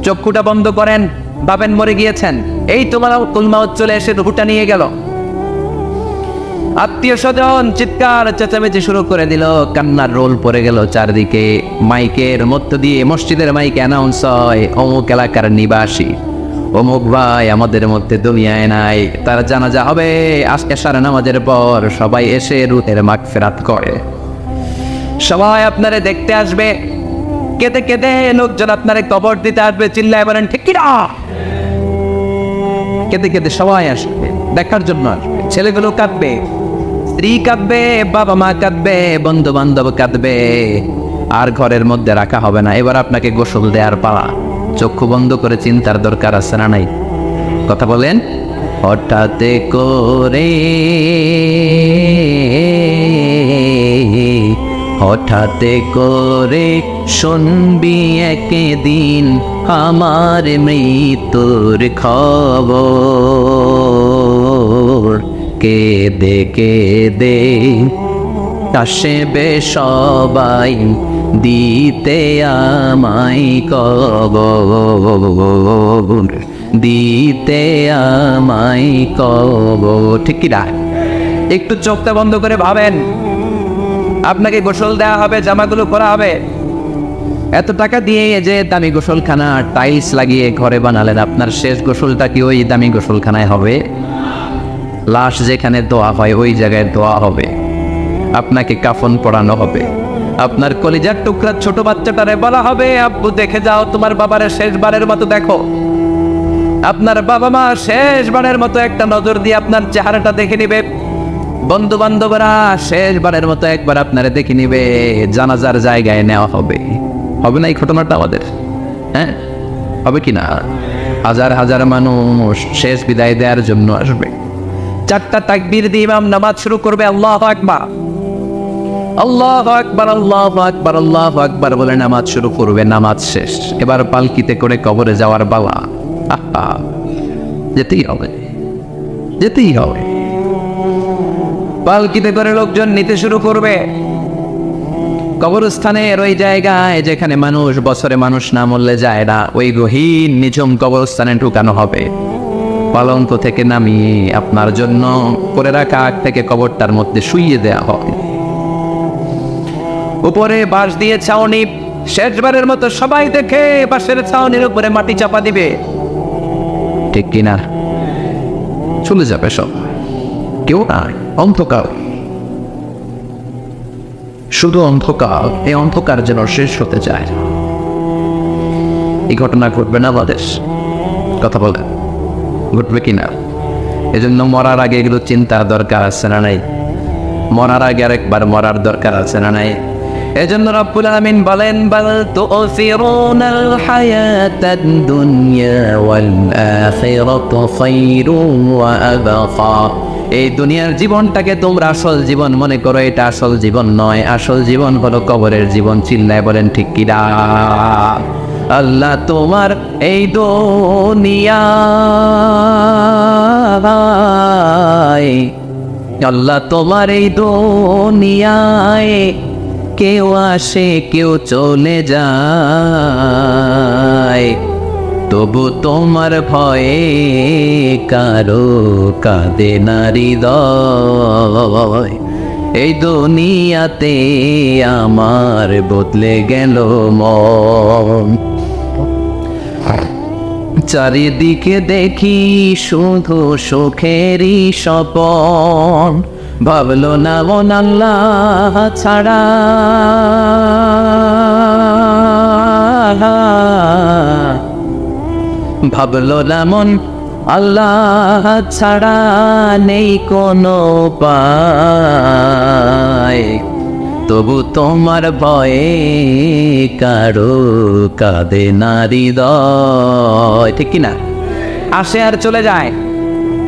চক্ষুটা বন্ধ করেন, ভাবেন মরে গিয়েছেন, এই তোমার কুলমাউত চলে এসে রুহুটা নিয়ে গেল। আত্মীয় স্বজন চিৎকার চেঁচামেচি শুরু করে দিল, কান্নার রোল পড়ে গেল চারদিকে। মাইকের মধ্য দিয়ে, মসজিদের মাইকে অ্যানাউন্স হয়, অমুক এলাকার নিবাসী অমুক ভাই আমাদের মধ্যে দুনিয়ায় নাই, তার জানাজা হবে এশার নামাজের পর, সবাই এসে রুহের মাগফিরাত করে। সবাই আপনারে দেখতে আসবে, কেঁদে কেঁদে লোকজন আপনারে কবর দিতে আসবে, চিল্লায় বলেন ঠিক কিনা? কেঁদে কেঁদে সবাই আসবে, দেখার জন্য আসবে। ছেলেগুলো কাঁদবে, স্ত্রী কাঁদবে, বাবা মা কাঁদবে, বন্ধু বান্ধব কাঁদবে, আর ঘরের মধ্যে রাখা হবে না। এবার আপনাকে গোসল দেওয়ার পালা। চক্ষু বন্ধ করে চিন্তার দরকার আছে না নাই? কথা বলেন। হঠাৎ করে, হঠাৎ করে শুনবি একদিন আমার মৃত্যুর খবর, কেঁদে কেঁদে আসবে সবাই দিতে আমায় কবর, দিতে আমায় কবর। ঠিক কি না? একটু চোখটা বন্ধ করে ভাবেন, আপনাকে গোসল দেওয়া হবে, জামাগুলো করা হবে। এত টাকা দিয়ে যে দামি গোসলখানা টাইলস লাগিয়ে ঘরে বানালেন, আপনার শেষ গোসলটা কি ওই দামি গোসলখানায় হবে? লাশ যেখানে দোয়া হয় ওই জায়গায় দোয়া হবে, আপনাকে কাফন পরানো হবে। আপনার কলিজার টুকরা ছোট বাচ্চাটারে বলা হবে, আব্বু দেখে যাও তোমার বাবারে শেষবারের মতো দেখো। আপনার বাবা মা শেষবারের মতো একটা নজর দিয়ে আপনার চেহারাটা দেখে নিবে। বন্ধু বান্ধবরা শেষবারের মতো একবার আপনারে দেখে নিবে, জানাজার জায়গায় নেওয়া হবে। হবে না এই ঘটনাটা আমাদের? হ্যাঁ, হবে কি না? হাজার হাজার মানুষ শেষ বিদায় দেওয়ার জন্য আসবে। 4টা তাকবীর দিয়ে ইমাম নামাজ শুরু করবে, আল্লাহু আকবার, আল্লাহু আকবার, আল্লাহু আকবার, আল্লাহু আকবার বলে নামাজ শুরু করবে। নামাজ শেষ, এবার পালকিতে করে কবরে যাওয়ার পালা। আহা, যেতেই হবে, যেতেই হবে। পালকিতে করে লোকজন নিতে শুরু করবে কবরস্থানের ওই জায়গায় যেখানে মানুষ বছরে মানুষ না মরলে যায় না, ওই গহীন নিঝুম কবরস্থানে ঢুকানো হবে। পালঙ্ক থেকে নামিয়ে আপনার জন্য করে রাখা আগ থেকে কবরটার মধ্যে শুইয়ে দেয়া হবে। উপরে বাঁশ দিয়ে ছাউনি, শেষবারের মতো সবাই দেখে বাঁশের ছাউনির উপরে মাটি চাপা দিবে। ঠিক কিনা? চলে যাবে সব, কেউ নাই, অন্ধকার, শুধু অন্ধকার। এই অন্ধকার যেন শেষ হতে চায়। এই ঘটনা ঘটবে না আমাদের? কথা বলে ঘটবে কিনা? এজন্য মরার আগে এগুলো চিন্তার দরকার আছে না নাই? মরার আগে আরেকবার মরার দরকার আছে না নাই? এজন্য রব্বুল আলামিন বলেন, বাল তুসিরুনাল হায়াতাদ দুনিয়া ওয়াল আখিরাতু খায়রুন ওয়া আবকা। এই দুনিয়ার জীবনটাকে তোমরা আসল জীবন মনে করো, এটা আসল জীবন নয়। আসল জীবন হলো কবরের জীবন। চিল্লায় বলেন ঠিক কি না? আল্লাহ তোমার এই দুনিয়ায়, আল্লাহ তোমার এই দুনিয়ায় কেউ আসে কেউ চলে যায়, তবু তোমার ভয়ে কারো কাঁদে না হৃদয়। এই দুনিয়াতে আমার বদলে গেল মন, চারিদিকে দেখি শুধু সুখেরই স্বপন। ভাবলো না মন আল্লাহ ছাড়া, ভাবলো না মন আল্লাহ ছাড়া নেই কোনো উপায়, তবু তোমার ভয়ে কারো কাঁদে না হৃদয়। ঠিক কিনা? আসে আর চলে যায়।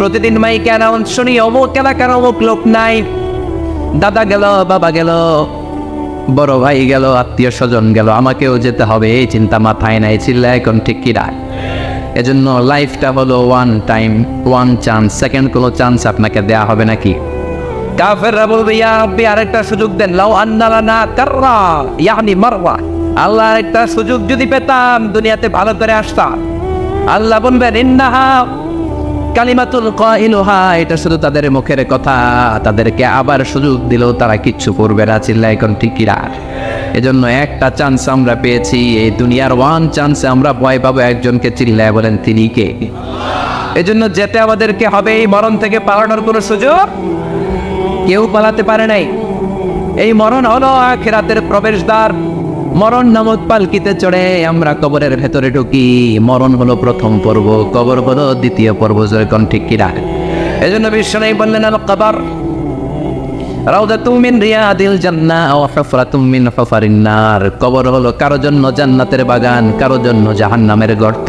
প্রতিদিন মাইকে অ্যানাউন্স শুনি, অমুক এলাকার অমুক লোক নাই, দাদা গেল, বাবা গেল, বড় ভাই গেল, আত্মীয় স্বজন গেল, আমাকেও যেতে হবে, এই চিন্তা মাথায় নাই। চিল্লা এখন ঠিক কিনা? এজন্য লাইফটা হলো one time, one chance, second কোনো চান্স আপনাকে দেয়া হবে নাকি? কাফেররা বলবে, ইয়া রাব্বি আরেকটা সুযোগ দেন, লাউ আন্না লানা কাররা ইয়ানি মাররা, আল্লাহ আরেকটা সুযোগ যদি পেতাম দুনিয়াতে ভালো করে আসতাম। আল্লাহ বলবেন, ইন্নাহা কালিমাতুল কাইলুহা, এটা শুধু তাদের মুখের কথা, তাদেরকে আবার সুযোগ দিলেও তারা কিচ্ছু করবে না। চিল্লা এখন ঠিক কিনা? এজন্য একটা চান্স আমরা পেয়েছি, এই দুনিয়ার ওয়ান চান্সে আমরা ভয় পাবো একজনকে, চিল্লায় বলেন তিনি কে? এজন্য যেতে আমাদেরকে হবে। এই মরণ থেকে পালানোর কোনো সুযোগ কেউ পালাতে পারে নাই। এই মরণ হলো আখিরাতের প্রবেশদ্বার। মরণ নামক পালকিতে চড়ে আমরা কবরের ভেতরে ঢুকি। মরণ হলো প্রথম পর্ব, কবর হলো দ্বিতীয় পর্ব। যেরকম ঠিক কিনা? এজন্য বিশ্বনবী বললেন, আল কবর রাউদাতুম মিন রিয়াদিল জান্নাহ ওয়া হুফরাতুম মিন হুফারিন নার। কবর হলো কারো জন্য জান্নাতের বাগান, কারো জন্য জাহান্নামের গর্ত।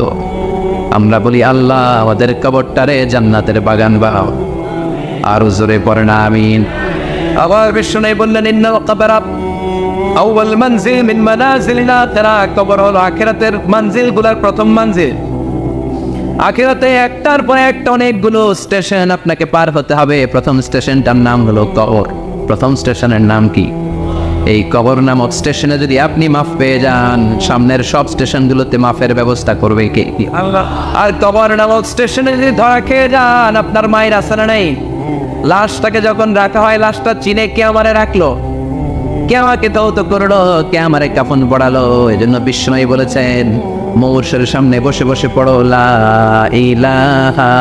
আমরা বলি, আল্লাহ আমাদের কবরটারে জান্নাতের বাগান বানাও। আর জোরে পড়েন আমিন। আবার বিশ্বনবী বললেন, ইন্নাল কবরা আউয়াল মানজিল মিন মানাজিলিল আখিরাহ। কবর হলো আখিরাতের মানজিলগুলোর প্রথম মানজিল। আখিরাতে একটার পর একটা অনেকগুলো স্টেশন আপনাকে পার হতে হবে। প্রথম স্টেশনটার নাম হলো কবর। প্রথম স্টেশনের নাম কি? এই কবর নামক স্টেশনে যদি আপনি মাফ পেয়ে যান, সামনের সব স্টেশনগুলোতে মাফের ব্যবস্থা করবে কে? আল্লাহ। আর কবর নামক স্টেশনে যদি ধরা খেয়ে যান, আপনার মায়ের আসানা নেই। লাশটাকে যখন রাখা হয়, লাশটা চিনে কে আমারে রাখলো, কে আমাকে তো করলো, কে আমারে কাফন পড়ালো। এই জন্য বিশ্বনবী বলেছেন, মৌরশের সামনে বসে বসে পড়ো, লা ইলাহা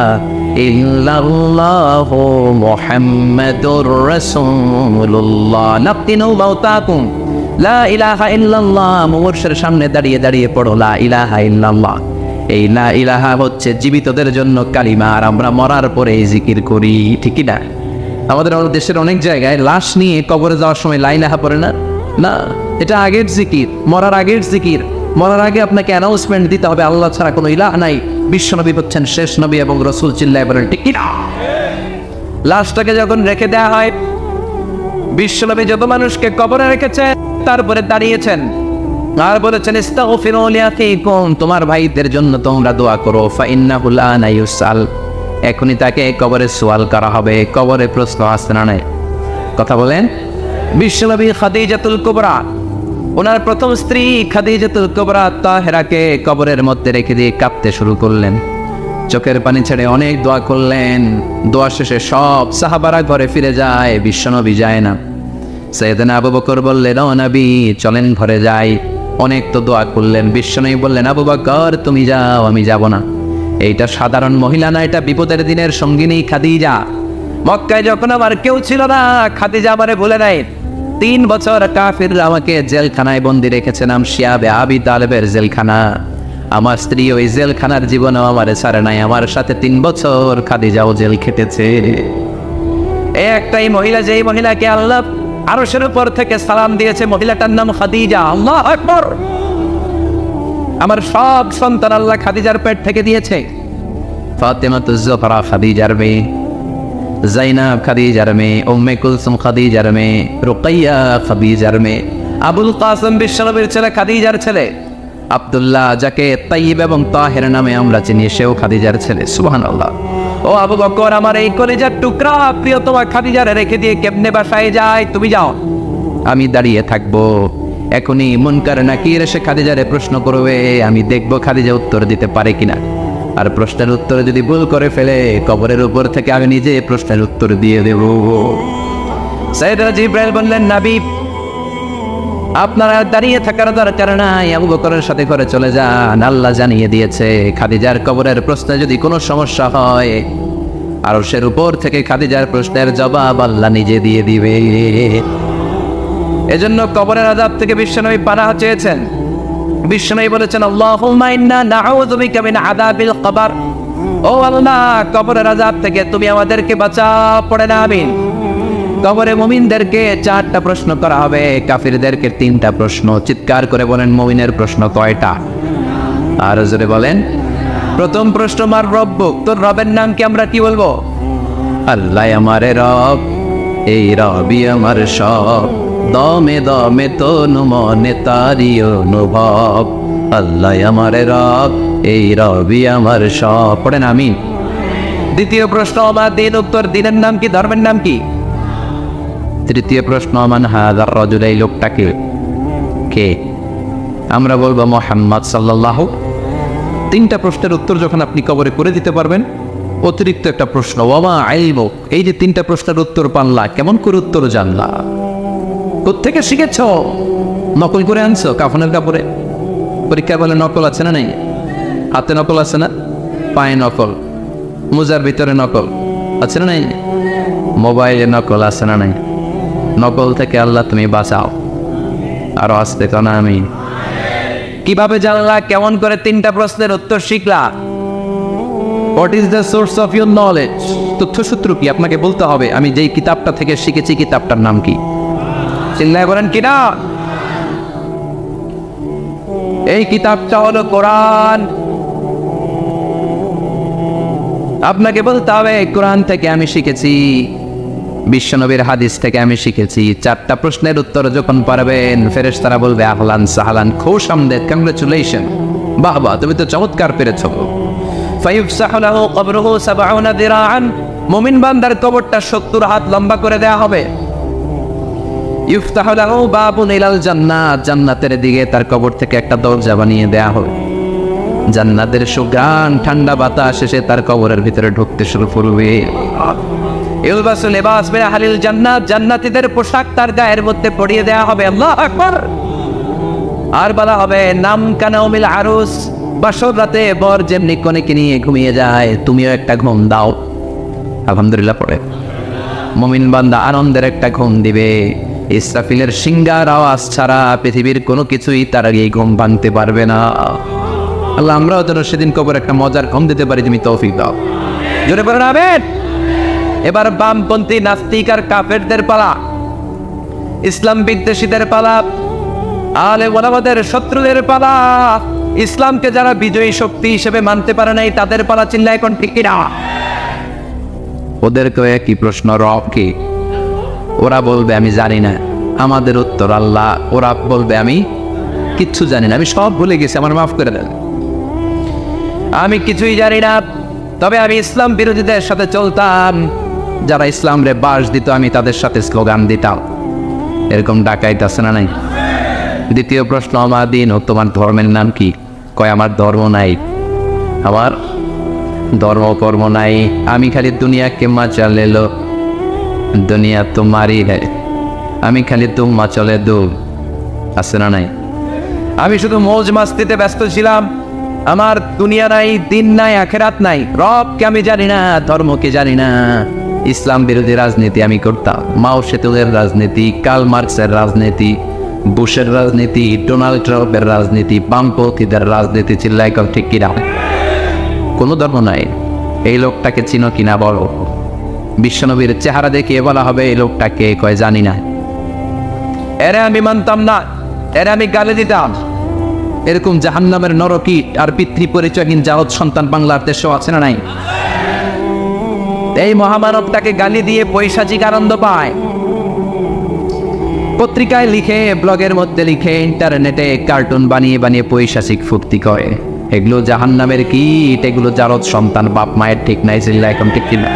ইল্লাল্লাহু মুহাম্মাদুর রাসূলুল্লাহ নাফতিনু মাউতাকুম। লা ইলাহা ইল্লাল্লাহ, মৌরশের সামনে দাঁড়িয়ে দাঁড়িয়ে পড়ো লা ইলাহা ইল্লাল্লাহ। এই লা ইলাহা হচ্ছে জীবিতদের জন্য কালিমা, আর আমরা মরার পরে এই জিকির করি, ঠিকই না? আমাদের দেশের অনেক জায়গায় লাশ নিয়ে কবরে যাওয়ার সময় লা ইলাহা পড়ে না। না, এটা আগের জিকির, মরার আগের জিকির। মরার আগে আপনাকে অ্যানাউন্সমেন্ট দিতে হবে, আল্লাহ ছাড়া কোনো ইলাহ নাই, বিশ্বনবী হচ্ছেন শেষ নবী এবং রাসূল। চিল্লায় বলেন ঠিক কি না? লাশটাকে যখন রেখে দেওয়া হয়, বিশ্বনবী যত মানুষকে কবরে রেখেছেন, তারপরে দাঁড়িয়েছেন আর বলেছেন, ইস্তাগফিরু লিআখিকুম, তোমার ভাইদের জন্য তোমরা দোয়া করো। ফাইন্নাহু আনা ইউসাল, এখনই তাকে কবরে সওয়াল করা হবে। কবরে প্রশ্ন আসছে না নাই? কথা বলেন। বিশ্বনবী খাদিজাতুল কুবরা, ওনার প্রথম স্ত্রী খাদিজাতুল কুবরা তাহেরাকে কবরের মধ্যে রেখে দিয়ে কাঁদতে শুরু করলেন। চোখের পানি ছেড়ে অনেক দোয়া করলেন। দোয়া শেষে সব সাহাবারা ঘরে ফিরে যায়, বিশ্বনবী যায় না। সাইয়েদনা আবু বকর বললেন, ও নবী চলেন ঘরে যাই। অনেক তো দোয়া করলেন। বিশ্বনবী বললেন, আবু বকর তুমি যাও, আমি যাব না। এইটা সাধারণ মহিলা না, এটা বিপদের দিনের সঙ্গিনী খাদিজা। মক্কায় যখন আমার কেউ ছিল না, খাদিজা আমারে ভুলে নাই। 3 বছর কাফিররা আমাকে জেলখানায় বন্দি রেখেছে, নাম শিয়াবে আবি তালেবের জেলখানা। আমার স্ত্রী ওই জেলখানার জীবনেও আমারে ছাড়ে নাই। আমার সাথে 3 বছর খাদিজাও জেল খেটেছে। এই একটাই মহিলা, যেই মহিলাকে আল্লাহ আরশের উপর থেকে সালাম দিয়েছে, মহিলাটার নাম খাদিজা। আল্লাহু আকবার। আমার সব সন্তান আল্লাহ খাদিজার পেট থেকে দিয়েছে। ফাতেমাতুজ জোহরা খাদিজার মেয়ে, জাইনাব খাদিজার মেয়ে, উম্মে কুলসুম খাদিজার মেয়ে, রুকাইয়া খাদিজার মেয়ে, আবুল কাসেম বিশ্বনবীর ছেলে খাদিজার ছেলে, আব্দুল্লাহ যাকে তাইয়্যিব এবং তাহের নামে আমরা চিনি, সেও খাদিজার ছেলে। সুবহানাল্লাহ। ও আবু বকর, আমার এই কলিজার টুকরা প্রিয়তমা খাদিজারে রেখে দিয়ে কেমনে বাসায় যায়? তুমি যাও, আমি দাঁড়িয়ে থাকবো। এখনই মুনকার নাকির এসে খাদিজারে প্রশ্ন করবে, আমি দেখব খাদিজা উত্তর দিতে পারে কিনা। আর প্রশ্নের উত্তর যদি ভুল করে ফেলে, কবরের উপর থেকে আমি নিজে প্রশ্নের উত্তর দিয়ে দেব। সাইয়েদনা জিবরাইল বললেন, নবী আপনারা দাঁড়িয়ে থাকার দরকার নাই, আবু বকরের সাথে করে চলে যান। আল্লাহ জানিয়ে দিয়েছে, খাদিজার কবরের প্রশ্নে যদি কোনো সমস্যা হয়, আরশের উপর থেকে খাদিজার প্রশ্নের জবাব আল্লাহ নিজে দিয়ে দিবে। এজন্য কবরের আযাব থেকে বিশ্বনবী পানাহ চেয়েছেন। বিশ্বনবী বলেছেন, আল্লাহুম্মা ইন্না নাউযু বিকা মিন আযাবিল কবর। ও আল্লাহ, কবরের আযাব থেকে তুমি আমাদেরকে বাঁচাও। পড়ে না আমিন। কবরে মুমিনদেরকে 4টা প্রশ্ন করা হবে, কাফিরদেরকে 3টা প্রশ্ন। চিৎকার করে বলেন, মুমিনের প্রশ্ন কয়টা? আর জোরে বলেন। প্রথম প্রশ্ন, মার রব্বুক, তোর রবের নাম কি? আমরা কি বলবো? আল্লাহ আমারে রব, এই রবি আমার সব, দমে দমে তনু মনে তারি অনুভব। আল্লাহ আমারে রব, এই রবি আমার সব। পড়েন আমিন। দ্বিতীয় প্রশ্ন, আমার দিন, উত্তর দিনের নাম কি? ধর্মের নাম কি? তৃতীয় প্রশ্ন, মান হাযার রাজুল, এই লোকটাকে কে? আমরা বলবো মুহাম্মদ সাল্লাল্লাহু। 3টা প্রশ্নের উত্তর যখন আপনি কবরে করে দিতে পারবেন, অতিরিক্ত একটা প্রশ্ন, ওয়ামা ইলমুক, এই যে 3টা প্রশ্নের উত্তর পানলা, কেমন করে উত্তর জানলা? কোত্থেকে শিখেছ? নকল করে আনছো কাফনের কাপড়ে? পরীক্ষা বলে নকল আছে না নেই? হাতে নকল আছে না? পায়ে নকল, মোজার ভিতরে নকল আছে না নেই? মোবাইলে নকল আছে না নাই? নকল থেকে আল্লাহ তুমি বাঁচাও। আরো আসতে কানা আমি কিভাবে জানলা? কেমন করে? 3টা প্রশ্নের উত্তর শিখলা। What is the source of your knowledge? তথ্যসূত্র কি? আপনাকে বলতে হবে আমি যেই কিতাবটা থেকে শিখেছি কিতাবটার নাম কি। চিল্লায় বলেন কিনা? এই কিতাবটা হলো কোরআন। আপনাকে বলতে হবে কোরআন থেকে আমি শিখেছি, বিশ্বনবীর হাদিস থেকে আমি শিখেছি। 4টা প্রশ্নের উত্তর যখন পারবেন ফেরেশতারা বলবে আহলান সাহলান, খুশ আমদেদ, কংগ্রেচুলেশন, বাহ বাহ, তুমি তো চমৎকার পেরেছো। ফায়ুফসাহু লাহু কবরুহু 70 দিরাআন, মুমিন বান্দার কবরটা 70 হাত লম্বা করে দেয়া হবে। ইফতাহু লাহু বাবুন ইলাল জান্নাত, জান্নাতের দিকে তার কবর থেকে একটা দরজা বানিয়ে দেয়া হবে। জান্নাতের সুঘ্রাণ ঠান্ডা বাতাস এসে তার কবরের ভিতরে ঢুকতে শুরু করবে। ইলবাসু লিবাস মিন আহলিল জান্নাত, জান্নাতীদের পোশাক তার গায়ের মধ্যে পরিয়ে দেয়া হবে। আল্লাহু আকবার। আর বলা হবে নাম কানাউমিল আরুস, বাসর রাতে বর যেমনি কনেকে নিয়ে ঘুমিয়ে যায় তুমিও একটা ঘুম দাও। আলহামদুলিল্লাহ পড়ে মুমিন বান্দা আনন্দের একটা ঘুম দিবে। ইসরাফিলের সিংগার আওয়াজ ছাড়া পৃথিবীর কোনো কিছুই তার আগে এই ঘুম ভাঙতে পারবে না। আল্লাহ আমরাও যেন সেদিন কবর একটা মজার ঘুম দিতে পারি, তুমি তৌফিক দাও। জোরে বলেন আমিন। এবার বামপন্থী নাস্তিক আর কাফেরদের পালা, ইসলাম বিদ্বেষীদের পালা, আলেম ওলামাদের শত্রুদের পালা, ইসলামকে যারা বিজয়ী শক্তি হিসেবে মানতে পারে নাই তাদের পালা। চিল্লায় এখন ঠিক কিনা? ওদেরকে একই প্রশ্ন, রব কি? ওরা বলবে আমি জানি না। আমাদের উত্তর আল্লাহ। ওরা বলবে আমি কিচ্ছু জানি না, আমি সব ভুলে গেছি, আমার মাফ করে দেন, আমি কিছুই জানি না। তবে আমি ইসলাম বিরোধীদের সাথে চলতাম, যারা ইসলাম রে বাস দিত আমি তাদের সাথে স্লোগান দিতাম। এরকম ডাকাইত আছে না নাই? দ্বিতীয় প্রশ্ন, আমার দিন ও তোমার ধর্মের নাম কি? কয় আমার ধর্ম নাই, আমার ধর্ম কর্ম নাই, আমি খালি দুনিয়াকে মাচা লেলো, দুনিয়া তোমারই হ্যায়, আমি খালি তুম্মা চলে দু, আছে না নাই? আমি শুধু মৌজ মাস্তিতে ব্যস্ত ছিলাম, আমার দুনিয়া নাই, দিন নাই, আখেরাত নাই, রবকে আমি জানি না, ধর্মকে জানি না। ইসলাম বিরোধী রাজনীতি আমি করতাম, মাও সেতুলের রাজনীতি, কার্ল মার্কসের রাজনীতি, বুশের রাজনীতি, ডোনাল্ড ট্রাম্পের রাজনীতি, বামপন্থীদের রাজনীতি। চিল্লাই কর ঠিক কিনা? কোনো ধর্ম নাই। এই লোকটাকে চিনো কিনা বলো। বিশ্বনবীর চেহারা দেখিয়ে বলা হবে এই লোকটাকে, কয় জানি না। এরে আমি মানতাম না, এরে আমি গালি দিতাম। এরকম জাহান্নামের নরকীট আর পিতৃ পরিচয়হীন জাহদ সন্তান বাংলার দেশেও আছে না নাই? এই মহামানবটাকে গালি দিয়ে পৈশাচিক আনন্দ পায়। পত্রিকায় লিখে, ব্লগের মধ্যে লিখে, ইন্টারনেটে কার্টুন বানিয়ে বানিয়ে পৈশাচিক ফুর্তি করে। এগুলো জাহান্নামের কীট, এগুলো জারদ সন্তান, বাপ মায়ের ঠিক নাই। চিল্লা এখন ঠিক কিনা?